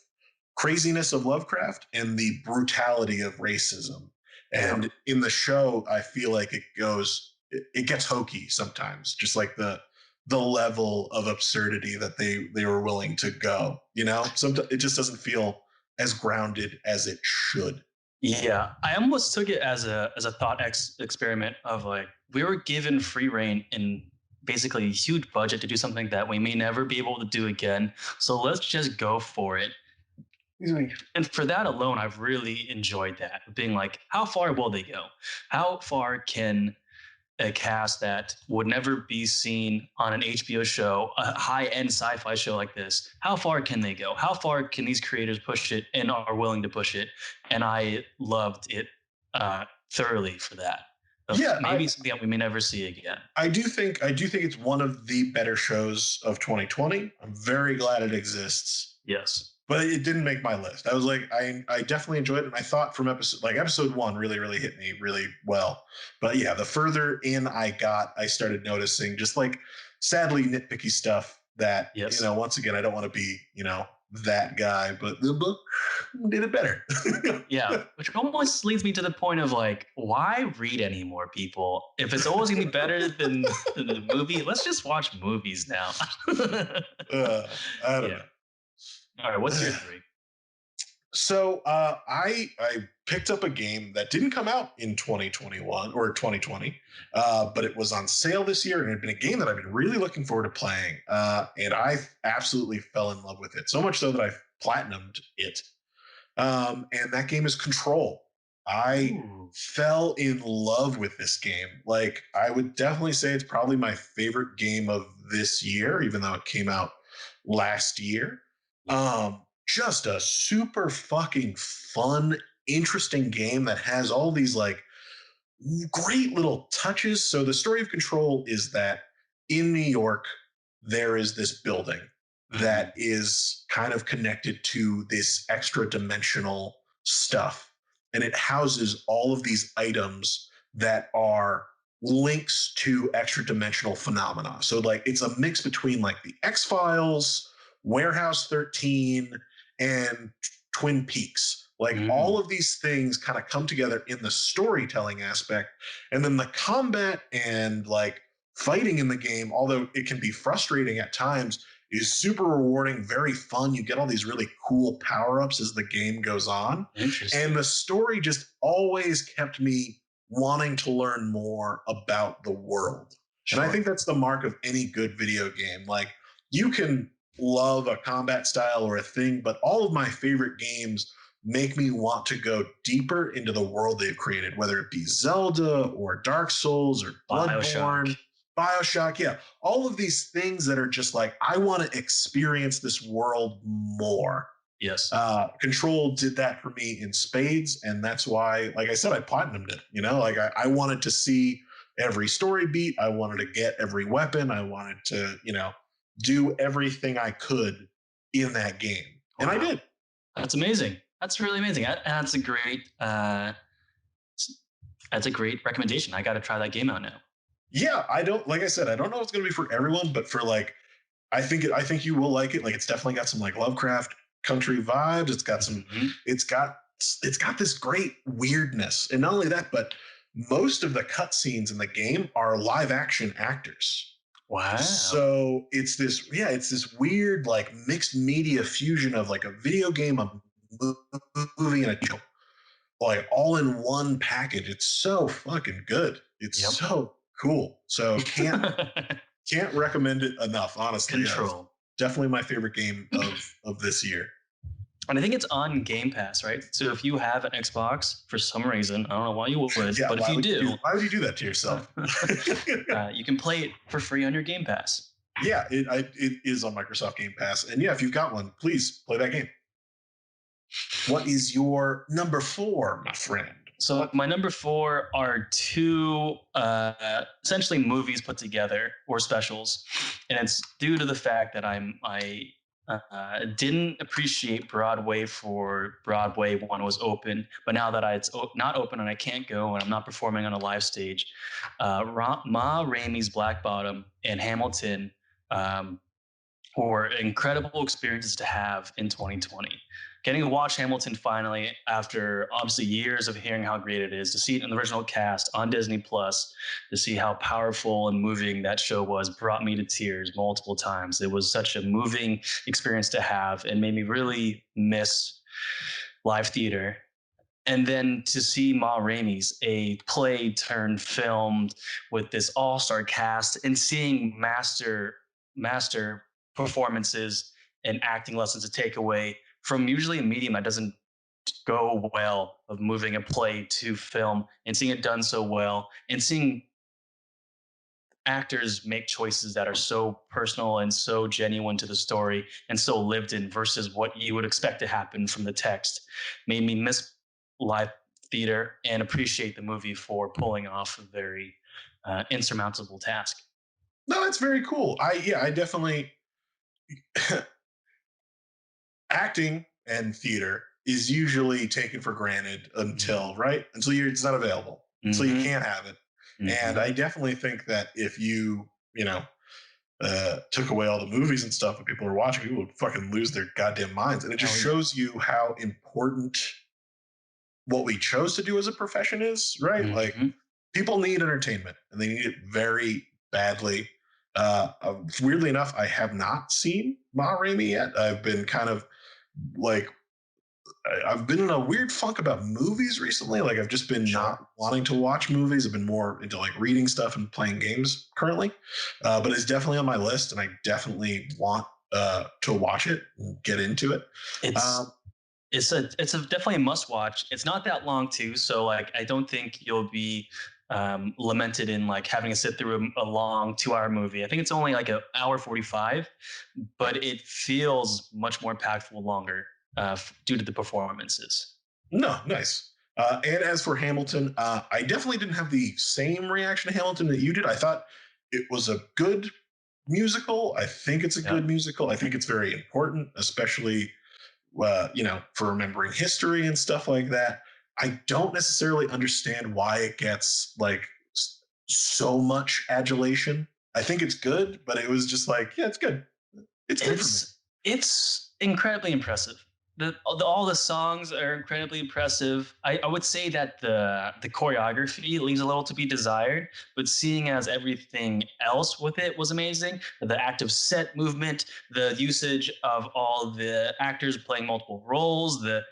craziness of Lovecraft and the brutality of racism. Yeah. And in the show, I feel like it gets hokey sometimes, just like the level of absurdity that they were willing to go. You know, sometimes it just doesn't feel as grounded as it should. Yeah, I almost took it as a thought experiment of like we were given free reign and basically a huge budget to do something that we may never be able to do again. So let's just go for it. And for that alone, I've really enjoyed that. Being like, how far will they go? How far can a cast that would never be seen on an HBO show, a high-end sci-fi show like this, how far can they go? How far can these creators push it and are willing to push it? And I loved it thoroughly for that. Of Yeah, maybe something that we may never see again. I do think it's one of the better shows of 2020. I'm very glad it exists, Yes. but it didn't make my list. I was like, I definitely enjoyed it, and I thought from episode one really hit me really well. But yeah, the further in I got, I started noticing just like sadly nitpicky stuff that Yes. once again I don't want to be that guy, but the book did it better. Yeah, which almost leads me to the point of like, why read anymore, people? If it's always gonna be better than the movie, let's just watch movies now. I don't Yeah. All right. What's your know. three? So I picked up a game that didn't come out in 2021 or 2020, but it was on sale this year, and it had been a game that I've been really looking forward to playing, and I absolutely fell in love with it. So much so that I platinumed it, and that game is Control. I Ooh. fell in love with this game. Like I would definitely say it's probably my favorite game of this year, even though it came out last year. Just a super fucking fun, interesting game that has all these like great little touches. So the story of Control is that in New York, there is this building Mhm. that is kind of connected to this extra dimensional stuff. And it houses all of these items that are links to extra dimensional phenomena. So like it's a mix between like the X Files, Warehouse 13, and Twin Peaks. Like all Mm. of these things kind of come together in the storytelling aspect. And then the combat and like fighting in the game, although it can be frustrating at times, is super rewarding, very fun. You get all these really cool power ups as the game goes on. And Interesting. the story just always kept me wanting to learn more about the world. And I Sure. think that's the mark of any good video game. Like you can love a combat style or a thing, but all of my favorite games make me want to go deeper into the world they've created, whether it be Zelda or Dark Souls or Bioshock. Bloodborne, Bioshock. Yeah, all of these things that are just like, I want to experience this world more. Yes. Control did that for me in spades. And that's why, like I said, I platinumed it. Like I wanted to see every story beat. I wanted to get every weapon. I wanted to, do everything I could in that game. And I Wow. did. That's amazing. That's really amazing. That's a great recommendation. I got to try that game out now. Yeah, I don't like I said, I don't know if it's gonna be for everyone, but for like I think you will like it. Like it's definitely got some like Lovecraft country vibes. Mhm. It's got it's got this great weirdness. And not only that, but most of the cutscenes in the game are live action actors. Wow. So it's this weird like mixed media fusion of like a video game, a movie, and a show, like all in one package. It's so fucking good. It's Yep. so cool. So can't recommend it enough. Honestly, Control. definitely my favorite game of this year. And I think it's on Game Pass, right? So if you have an Xbox for some reason, I don't know why you would, Yeah, but if you do, why would you do that to yourself? you can play it for free on your Game Pass. Yeah, it is on Microsoft Game Pass, and yeah, if you've got one, please play that game. What is your number four, my friend? So What? my number four are two essentially movies put together or specials, and it's due to the fact that I didn't appreciate Broadway for Broadway when it was open, but now that it's not open and I can't go and I'm not performing on a live stage, Ma Rainey's Black Bottom and Hamilton um, were incredible experiences to have in 2020. Getting to watch Hamilton finally after obviously years of hearing how great it is, to see it in the original cast on Disney Plus, to see how powerful and moving that show was, brought me to tears multiple times. It was such a moving experience to have and made me really miss live theater. And then to see Ma Rainey's, a play turned filmed with this all-star cast, and seeing master performances and acting lessons to take away from usually a medium that doesn't go well, of moving a play to film, and seeing it done so well, and seeing actors make choices that are so personal and so genuine to the story and so lived in versus what you would expect to happen from the text made me miss live theater and appreciate the movie for pulling off a very insurmountable task. No, that's very cool. I definitely acting and theater is usually taken for granted until right until it's not available, so you Mm-hmm. can't have it. And Mm-hmm. I definitely think that if took away all the movies and stuff that people are watching, people would fucking lose their goddamn minds. And it just Hell yeah. shows you how important what we chose to do as a profession is, right? Like Mm-hmm. people need entertainment and they need it very badly. Weirdly enough, I have not seen Ma Rainey yet. I've been kind of like I've been in a weird funk about movies recently. Like I've just been Sure. not wanting to watch movies. I've been more into like reading stuff and playing games currently. But it's definitely on my list, and I definitely want to watch it and get into it. Um, It's a definitely a must watch. It's not that long too, so like I don't think you'll be lamented in like having to sit through a long 2 hour movie. I think it's only like an hour 45, but it feels much more impactful longer due to the performances. no, nice. And as for Hamilton, I definitely didn't have the same reaction to Hamilton that you did. I thought it was a good musical. I think it's a Yeah, good musical. I think it's very important, especially for remembering history and stuff like that. I don't necessarily understand why it gets like so much adulation. I think it's good, but it was just like, yeah, it's good. It's good for me. it's incredibly impressive. All the songs are incredibly impressive. I would say that the choreography leaves a little to be desired, but seeing as everything else with it was amazing, the active set movement, the usage of all the actors playing multiple roles, the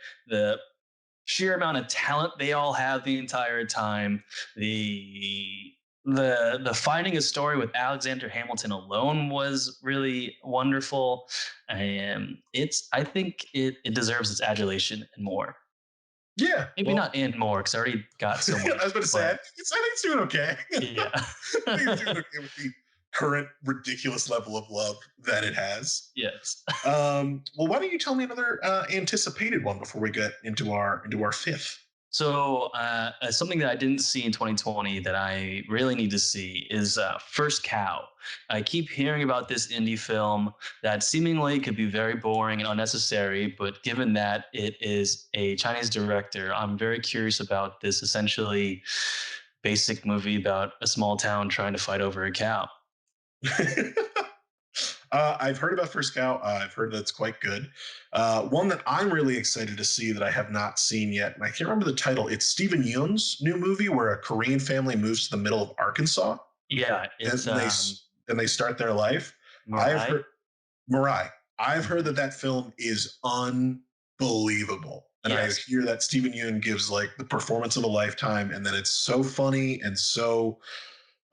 sheer amount of talent they all have the entire time, the the finding a story with Alexander Hamilton alone was really wonderful. And I think it deserves its adulation and more. Yeah. Maybe Well, not and more because I already got so I was much. going to say, But I think it's doing okay. yeah. I think it's doing okay with the current ridiculous level of love that it has. Yes. Well, why don't you tell me another anticipated one before we get into our fifth? So, something that I didn't see in 2020 that I really need to see is First Cow. I keep hearing about this indie film that seemingly could be very boring and unnecessary, but given that it is a Chinese director, I'm very curious about this essentially basic movie about a small town trying to fight over a cow. I've heard about First Cow. I've heard that's quite good. One that I'm really excited to see that I have not seen yet, and I can't remember the title. It's Stephen Yeun's new movie where a Korean family moves to the middle of Arkansas Yeah, it's and they start their life. I've Mirai. heard Mirai. I've heard Mhm. that film is unbelievable, and I Yes. hear that Stephen Yeun gives like the performance of a lifetime, and that it's so funny and so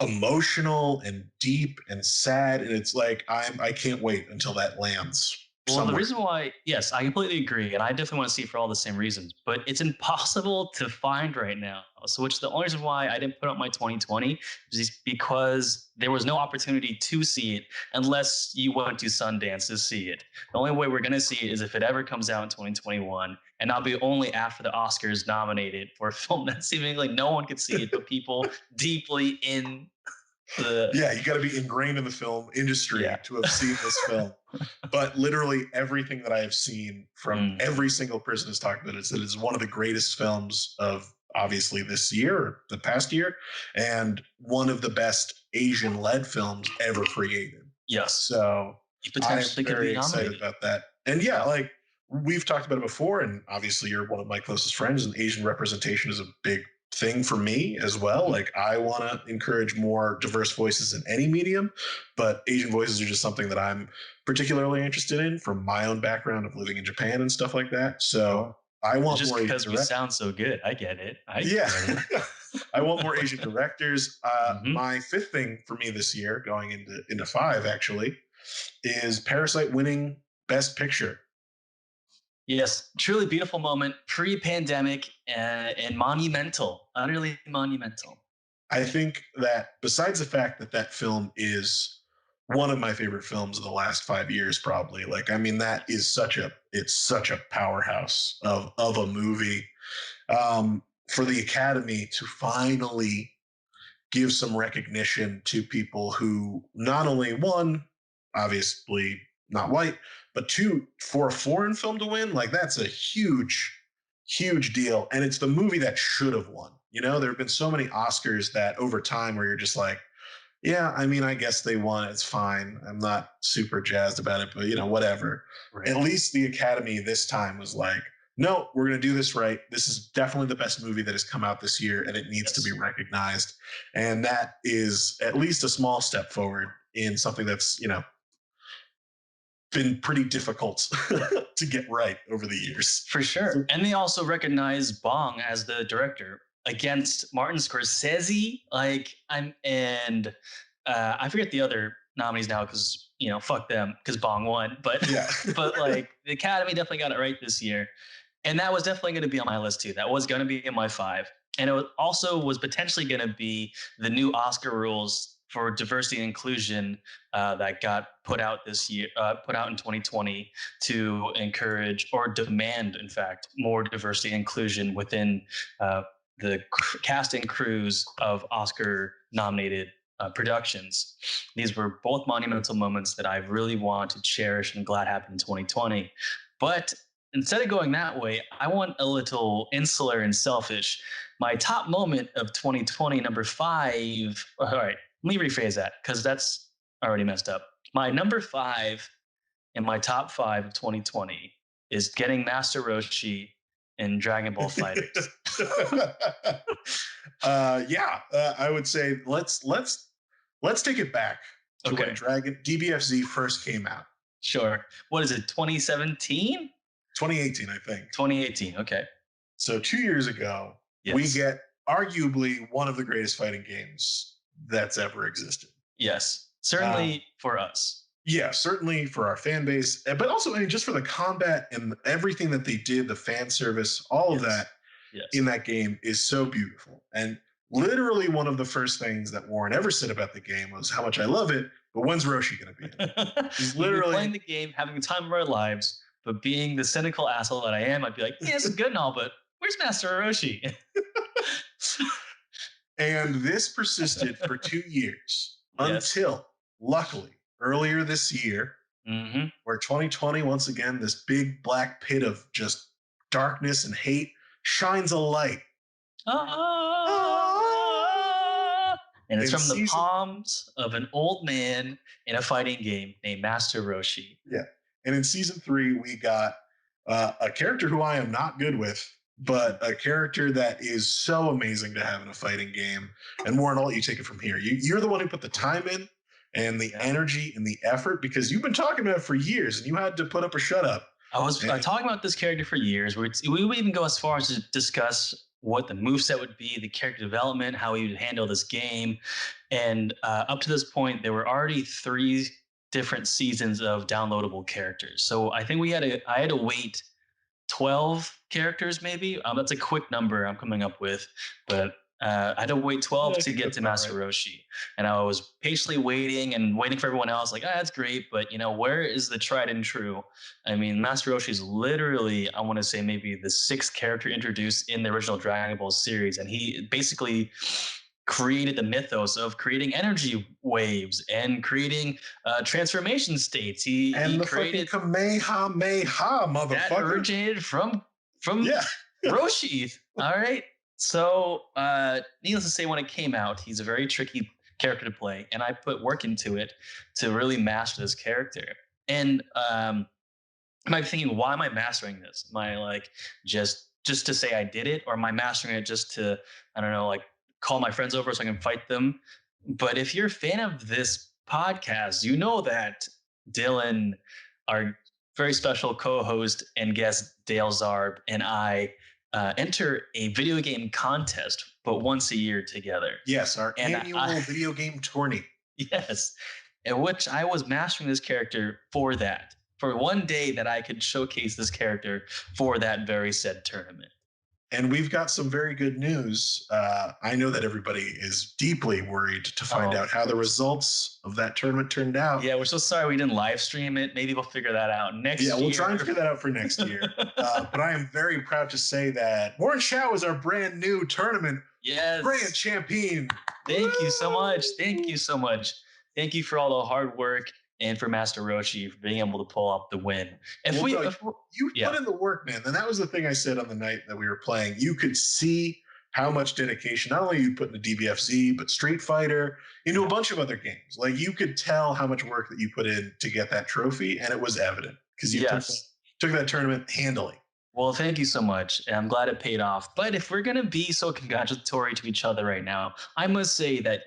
emotional and deep and sad, and it's like I can't wait until that lands Well, the somewhere. reason why, yes, I completely agree, and I definitely want to see it for all the same reasons. But it's impossible to find right now. So, which the only reason why I didn't put up my 2020 is because there was no opportunity to see it unless you went to Sundance to see it. The only way we're going to see it is if it ever comes out in 2021. and that'll be only after the Oscars nominated for a film that seemingly no one could see it, but people deeply in the Yeah, you got to be ingrained in the film industry yeah. to have seen this film. But literally everything that I have seen from Mm, every single person has talked about it is that it's one of the greatest films of obviously this year or the past year, and one of the best Asian led films ever created. yes, So you I am potentially could be very excited nominated. about that. And yeah, Yeah. like we've talked about it before, and obviously you're one of my closest friends, and Asian representation is a big thing for me as well. Mhm. Like I want to encourage more diverse voices in any medium, but Asian voices are just something that I'm particularly interested in from my own background of living in Japan and stuff like that. So Sure. I It's want just more Asian because we direct. sound so good. I get it. I Yeah. get it. I want more Asian directors. Mhm. My fifth thing for me this year, going into five actually, is Parasite winning Best Picture. Yes, truly beautiful moment, pre-pandemic, and monumental, utterly monumental. I think that besides the fact that that film is one of my favorite films of the last 5 years, probably, like, I mean, that is it's such a powerhouse of a movie. For the Academy to finally give some recognition to people who not only one, obviously not white, but two, for a foreign film to win, like that's a huge deal. And it's the movie that should have won. You know, there have been so many Oscars that over time where you're just like, yeah, I mean, I guess they won. It's fine. I'm not super jazzed about it, but whatever. At Right. least the Academy this time was like, no, we're going to do this right. This is definitely the best movie that has come out this year, and it needs to be Yes. recognized. And that is at least a small step forward in something that's, been pretty difficult to get right over the years. For sure. So, And they also recognize Bong as the director against Martin Scorsese. Like I'm and I forget the other nominees now because fuck them because Bong won. But yeah. but like the Academy definitely got it right this year. And that was definitely going to be on my list too. That was going to be in my five. And also was potentially going to be the new Oscar rules for diversity and inclusion that got put out this year, put out in 2020 to encourage or demand, in fact, more diversity and inclusion within the cast and crews of Oscar nominated productions. These were both monumental moments that I really want to cherish and glad happened in 2020. But instead of going that way, I want a little insular and selfish. My top moment of 2020, number five. All right, let me rephrase that because that's already messed up. My number five in my top five of 2020 is getting Master Roshi in Dragon Ball Fighters. Yeah, I would say let's take it back to when Okay, Dragon DBFZ first came out, sure. What is it, 2017? 2018, I think. 2018. Okay. So 2 years ago, we Yes. get arguably one of the greatest fighting games that's ever existed. Yes. Uh, Certainly for us. yeah, certainly for our fan base, but also I mean, just for the combat and everything that they did, the fan service, all of Yes. that in Yes. that game is so beautiful. And literally, one of the first things that Warren ever said about the game was how much I love it, but when's Roshi going to be in it? He's We'd be literally, playing the game, having the time of our lives, but being the cynical asshole that I am, I'd be like, yeah, this is good and all, but where's Master Orochi? and this persisted for 2 years Yes. until, luckily, earlier this year, Mm-hmm. where 2020, once again, this big black pit of just darkness and hate shines a light. Ah! And it's In from the season palms of an old man in a fighting game named Master Roshi. Yeah. And in season three, we got a character who I am not good with, but a character that is so amazing to have in a fighting game. And Warren, I'll let you take it from here. You're the one who put the time in and the Yeah. energy and the effort because you've been talking about it for years and you had to put up or shut up. I was And talking about this character for years. We would even go as far as to discuss what the moveset would be, the character development, how he would handle this game. And up to this point, there were already three different seasons of downloadable characters. So I think I had to wait 12 characters maybe. That's a quick number I'm coming up with, but I had to wait 12 Yeah, I to think get that's to about Master right. Roshi, and I was patiently waiting and waiting for everyone else. Like, that's great, but where is the tried and true? I mean, Master Roshi is literally, I want to say, maybe the sixth character introduced in the original Dragon Ball series, and he basically created the mythos of creating energy waves and creating transformation states. He And the fucking created Kamehameha, that motherfucker. originated from Yeah. Roshi. All right. So, needless to say, when it came out, he's a very tricky character to play, and I put work into it to really master this character. And am I thinking, why am I mastering this? Am I like just to say I did it, or am I mastering it just to, I don't know, like call my friends over so I can fight them? But if you're a fan of this podcast, you know that Dylan, our very special co-host and guest Dale Zarb, and I enter a video game contest, but once a year together. Yes, our And annual video game tourney. yes, in which I was mastering this character for that, for one day that I could showcase this character for that very said tournament. And we've got some very good news. I know that everybody is deeply worried to find Oh, out how the results of that tournament turned out. yeah, we're so sorry we didn't live stream it. Maybe we'll figure that out Yeah, next we'll try and year. figure that out for next year. But I am very proud to say that Warren Chow is our brand new tournament grand Yes. champion. Thank you so much. Thank Woo! you so much. Thank you for all the hard work and for Master Roshi for being able to pull off the win. Well, no, you put Yeah, in the work, man. And that was the thing I said on the night that we were playing. You could see how much dedication not only you put into DBFZ, but Street Fighter, into a bunch of other games. Like you could tell how much work that you put in to get that trophy, and it was evident because you yes. took that tournament handily. Well, thank you so much. And I'm glad it paid off. But if we're going to be so congratulatory to each other right now, I must say that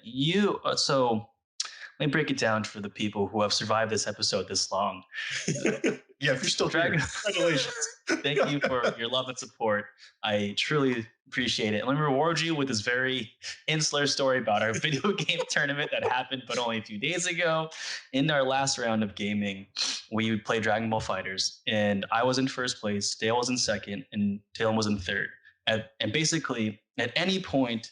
so let me break it down for the people who have survived this episode this long. Yeah, if you're still here, Dragon, congratulations. thank you for your love and support. I truly appreciate it. And let me reward you with this very insular story about our video game tournament that happened, but only a few days ago. In our last round of gaming, we played Dragon Ball Fighters, and I was in first place, Dale was in second, and Taylor was in third. And basically, at any point,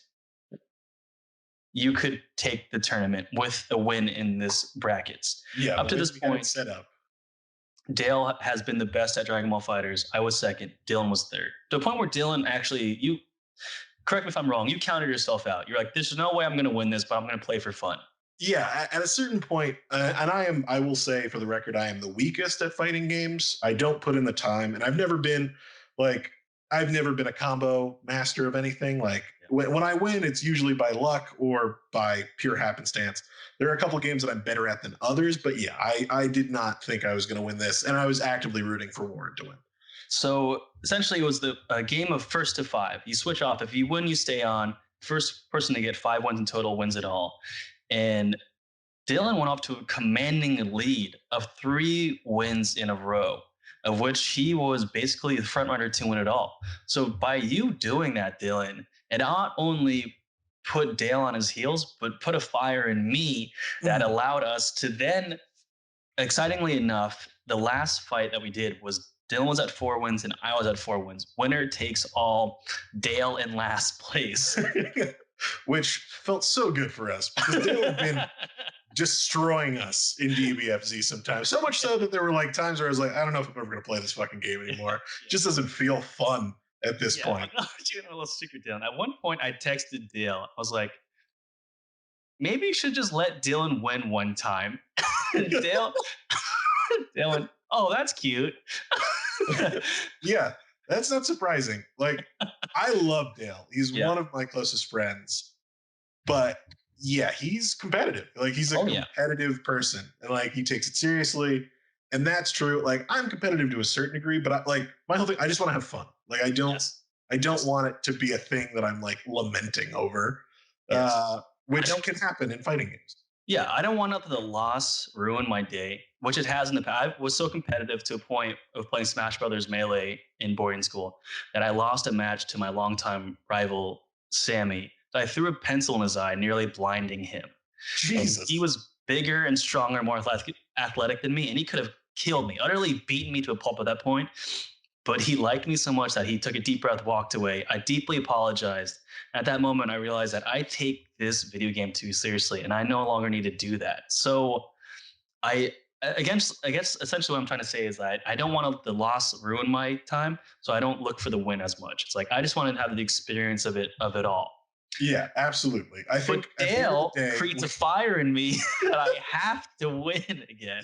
you could take the tournament with a win in this brackets. Yeah, Up the to way this we got it point, set up. Dale has been the best at Dragon Ball Fighters. I was second. Dylan was third. To the point where Dylan actually, you correct me if I'm wrong, you counted yourself out. You're like, there's no way I'm going to win this, but I'm going to play for fun. Yeah, at a certain point, and I will say for the record, I am the weakest at fighting games. I don't put in the time, and like, I've never been a combo master of anything. Like, when I win, it's usually by luck or by pure happenstance. There are a couple of games that I'm better at than others, but yeah, I did not think I was going to win this, and I was actively rooting for Warren to win. So essentially, it was the game of first to five. You switch off. If you win, you stay on. First person to get 5 wins in total wins it all. And Dylan went off to a commanding lead of 3 wins in a row, of which he was basically the front runner to win it all. So by you doing that, Dylan, it not only put Dale on his heels, but put a fire in me that allowed us to then, excitingly enough, the last fight that we did was Dylan was at 4 wins and I was at 4 wins. Winner takes all. Dale in last place. Which felt so good for us because Dale had been destroying us in DBFZ sometimes. So much so that there were like times where I was like, I don't know if I'm ever going to play this fucking game anymore. It just doesn't feel fun at this Yeah, point. I'm not doing a little secret, Dylan. At one point, I texted Dale. I was like, maybe you should just let Dylan win one time. Dale, Dylan, oh, that's cute. Yeah, that's not surprising. Like, I love Dale. He's Yeah. one of my closest friends, but yeah, he's competitive. Like, he's a Oh, yeah. competitive person, and like he takes it seriously. And that's true. Like, I'm competitive to a certain degree, but like my whole thing, I just want to have fun. Like, Yes. I don't Yes. want it to be a thing that I'm like lamenting over, Yes. I which don't. can happen in fighting games. Yeah, I don't want to let the loss ruin my day, which it has in the past. I was so competitive to a point of playing Smash Brothers Melee in boarding school that I lost a match to my longtime rival Sammy. I threw a pencil in his eye, nearly blinding him. And he Jesus. was bigger and stronger, more athletic than me, and he could have killed me, utterly beaten me to a pulp at that point. but he liked me so much that he took a deep breath, walked away. I deeply apologized. At that moment, I realized that I take this video game too seriously, and I no longer need to do that. So I I guess essentially what I'm trying to say is that I don't want the loss ruin my time, so I don't look for the win as much. It's like I just want to have the experience of it all. Yeah, absolutely. I But think at the end of the Dale day, creates a fire in me that I have to win again.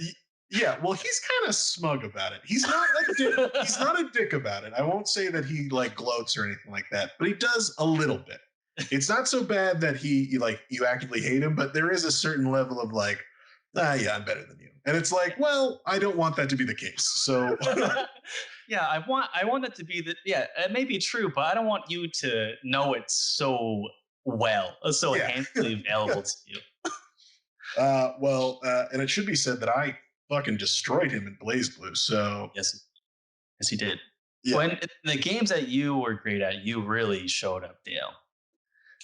yeah, well, he's kind of smug about it. He's not a dick. He's not a dick about it. I won't say that he like gloats or anything like that, but he does a little bit. It's not so bad that he like you actively hate him, but there is a certain level of like, yeah, I'm better than you, and it's like, well, I don't want that to be the case. So Yeah, I want that to be the yeah, it may be true, but I don't want you to know it so well, so yeah, handily available to you. and it should be said that I fucking destroyed him in Blaze Blue. So Yes, yes, he did. yeah, When the games that you were great at, you really showed up, Dale.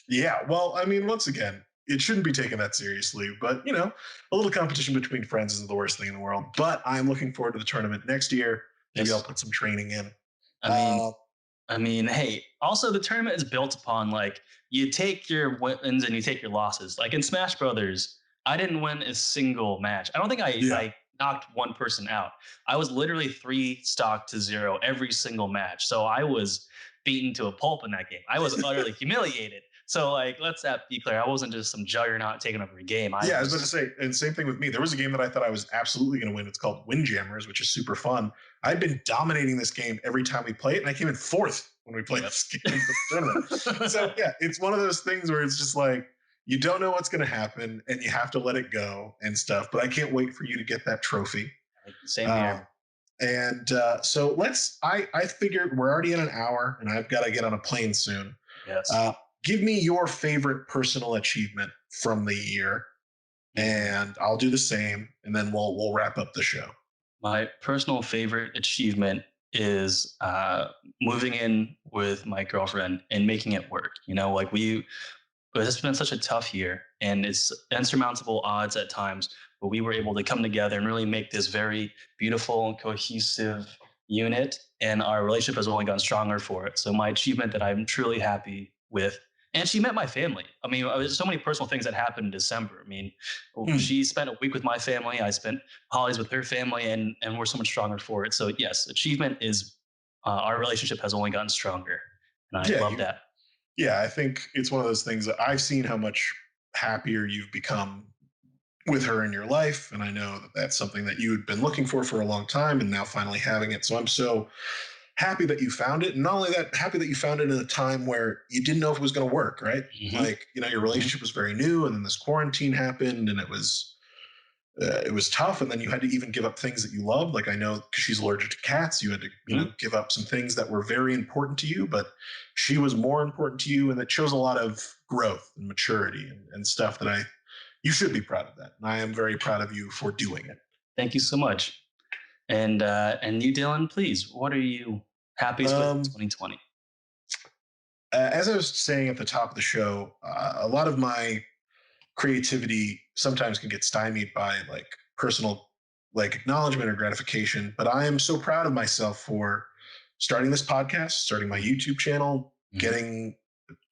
yeah. Well, I mean, once again, it shouldn't be taken that seriously, but you know, a little competition between friends isn't the worst thing in the world. But I'm looking forward to the tournament next year. Maybe I'll Yes, put some training in. I mean, Uh, hey, also the tournament is built upon like you take your wins and you take your losses. Like in Smash Brothers, I didn't win a single match. I don't think yeah, I knocked one person out. I was literally 3 stock to 0 every single match. So I was beaten to a pulp in that game. I was utterly humiliated. So like, let's that be clear. I wasn't just some juggernaut taking over a game. I yeah. I was about to was say, and same thing with me. There was a game that I thought I was absolutely going to win. It's called Windjammers, which is super fun. I've been dominating this game every time we play it, and I came in fourth when we played yep. this game for the tournament. So yeah, it's one of those things where it's just like you don't know what's going to happen, and you have to let it go and stuff. But I can't wait for you to get that trophy. Same Um, here. and so let's. I figured we're already in an hour, and I've got to get on a plane soon. Yes. Uh, Give me your favorite personal achievement from the year, and I'll do the same, and then we'll wrap up the show. My personal favorite achievement is moving in with my girlfriend and making it work. You know, like but it's been such a tough year and it's insurmountable odds at times, but we were able to come together and really make this very beautiful and cohesive unit. And our relationship has only gotten stronger for it. So my achievement that I'm truly happy with. And she met my family. I mean, there's so many personal things that happened in December. I mean, Hmm. she spent a week with my family. I spent holidays with her family, and we're so much stronger for it. So yes, achievement is our relationship has only gotten stronger, and I Yeah, love that. yeah. I think it's one of those things that I've seen how much happier you've become with her in your life, and I know that that's something that you had been looking for a long time, and now finally having it. So I'm so happy that you found it, and not only that, happy that you found it in a time where you didn't know if it was going to work. Right, Hmm. like you know, your Hmm. relationship was very new, and then this quarantine happened, and it was tough, and then you had to even give up things that you loved, like I know because she's allergic to cats, you had to Hmm. give up some things that were very important to you, but she was more important to you, and it shows a lot of growth and maturity and stuff that I you should be proud of that, and I am very proud of you for doing it. Thank you so much. And you, Dylan, please, what are you happiest with in um 2020? as I was saying at the top of the show, a lot of my creativity sometimes can get stymied by like personal like acknowledgement or gratification, but I am so proud of myself for starting this podcast, starting my YouTube channel, Hmm. getting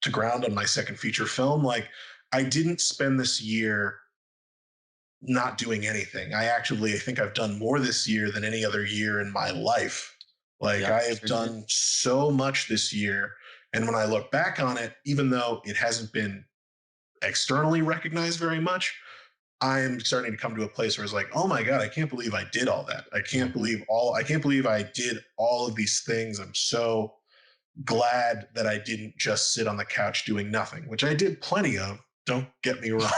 to ground on my second feature film. Like I didn't spend this year not doing anything. I think I've done more this year than any other year in my life. Like Yep, I have sure did. done so much this year, and when I look back on it, even though it hasn't been externally recognized very much, I'm starting to come to a place where it's like, oh my God, I can't believe I did all that. Hmm. I can't believe I did all of these things. I'm so glad that I didn't just sit on the couch doing nothing, which I did plenty of. Don't get me wrong.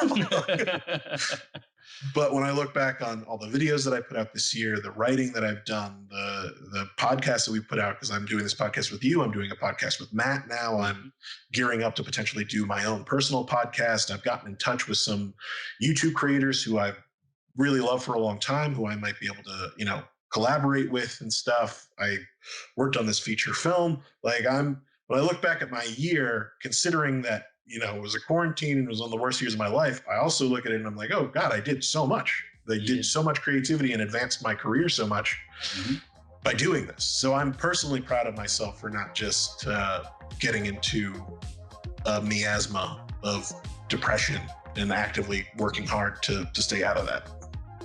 But when I look back on all the videos that I put out this year, the writing that I've done, the podcasts that we put out, because I'm doing this podcast with you, I'm doing a podcast with Matt now. I'm Hmm. gearing up to potentially do my own personal podcast. I've gotten in touch with some YouTube creators who I've really loved for a long time, who I might be able to, collaborate with and stuff. I worked on this feature film. Like when I look back at my year, considering that, it was a quarantine and it was one of the worst years of my life, I also look at it and I'm like, oh God, I did so much. They You did did. so much creativity and advanced my career so much. Hmm. by doing this. So I'm personally proud of myself for not just getting into a miasma of depression and actively working hard to stay out of that.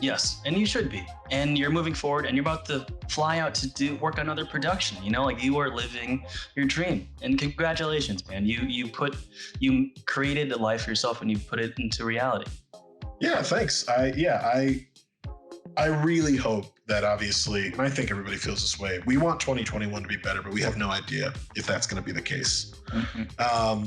Yes, and you should be. And you're moving forward, and you're about to fly out to work on other production. You know, like you are living your dream. And congratulations, man! You created a life for yourself, and you put it into reality. Yeah, thanks. I really hope that, obviously, and I think everybody feels this way. We want 2021 to be better, but we have no idea if that's going to be the case. Mm-hmm.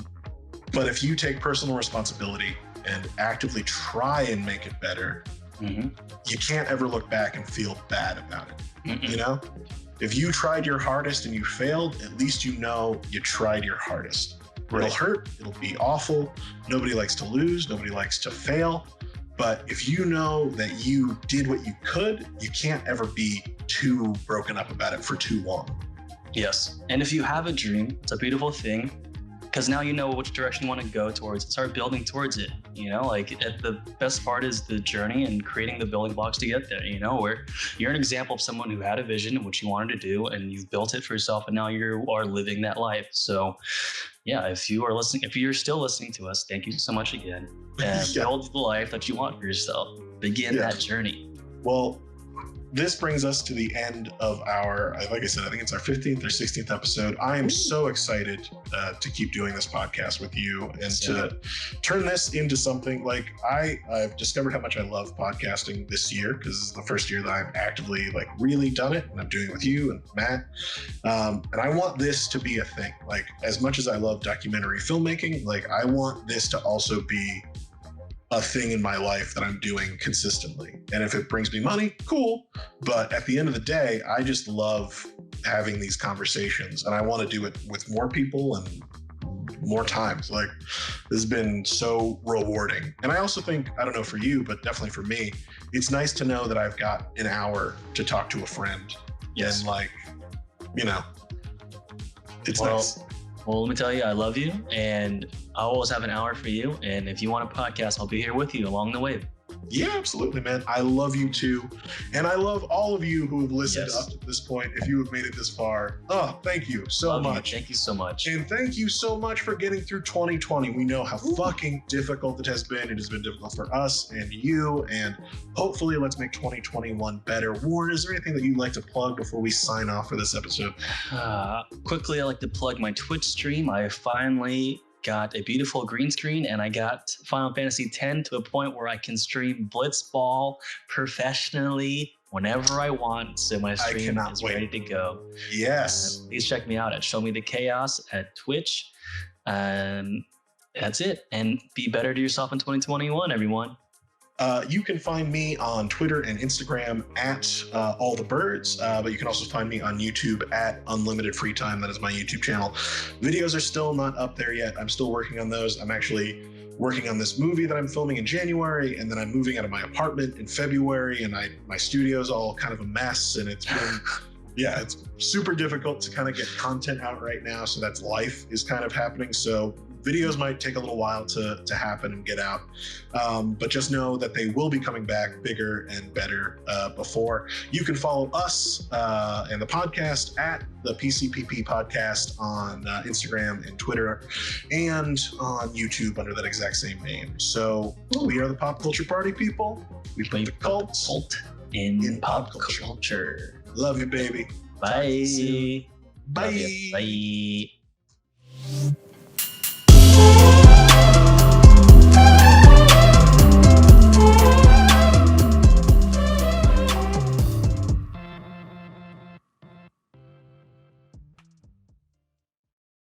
But if you take personal responsibility and actively try and make it better, mm-hmm. you can't ever look back and feel bad about it. Mm-hmm. You know, if you tried your hardest and you failed, at least you know you tried your hardest. Right. It'll hurt. It'll be awful. Nobody likes to lose. Nobody likes to fail. But if you know that you did what you could, you can't ever be too broken up about it for too long. Yes. And if you have a dream, it's a beautiful thing, because now you know which direction you want to go towards and start building towards it. You know, like the best part is the journey and creating the building blocks to get there, you know, where you're an example of someone who had a vision of what you wanted to do, and you've built it for yourself, and now you are living that life. So yeah, if you're still listening to us, thank you so much again. And build the life that you want for yourself. Begin that journey. Well, this brings us to the end of our, like I said, I think it's our 15th or 16th episode. I am so excited to keep doing this podcast with you and to turn this into something like I've discovered how much I love podcasting this year, because this is the first year that I've actively like really done it, and I'm doing it with you and Matt. And I want this to be a thing. Like, as much as I love documentary filmmaking, like I want this to also be a thing in my life that I'm doing consistently. And if it brings me money, cool. But at the end of the day, I just love having these conversations, and I want to do it with more people and more times. Like, this has been so rewarding. And I also think, I don't know for you, but definitely for me, it's nice to know that I've got an hour to talk to a friend. Yes. And like, you know, it's nice. Well, let me tell you, I love you, and I always have an hour for you. And if you want a podcast, I'll be here with you along the way. Yeah, absolutely, man. I love you too. And I love all of you who have listened up to this point. If you have made it this far, thank you so much. Thank you so much. And thank you so much for getting through 2020. We know how fucking difficult it has been. It has been difficult for us and you. And hopefully let's make 2021 better. Warren, is there anything that you'd like to plug before we sign off for this episode? Quickly, I like to plug my Twitch stream. I finally got a beautiful green screen, and I got Final Fantasy X to a point where I can stream Blitzball professionally whenever I want. So my stream is ready to go. Yes. Please check me out at Show Me the Chaos at Twitch. And that's it. And be better to yourself in 2021, everyone. You can find me on Twitter and Instagram at All the Birds, but you can also find me on YouTube at Unlimited Free Time. That is my YouTube channel. Videos are still not up there yet. I'm still working on those. I'm actually working on this movie that I'm filming in January, and then I'm moving out of my apartment in February, and my studio's all kind of a mess, and it's been it's super difficult to kind of get content out right now. So that's life is kind of happening. So videos might take a little while to happen and get out, but just know that they will be coming back bigger and better before. You can follow us and the podcast at the PCPP Podcast on Instagram and Twitter, and on YouTube under that exact same name. So we are the Pop Culture Party people. We play the cult in pop culture. Love you, baby. Bye. Bye. Bye.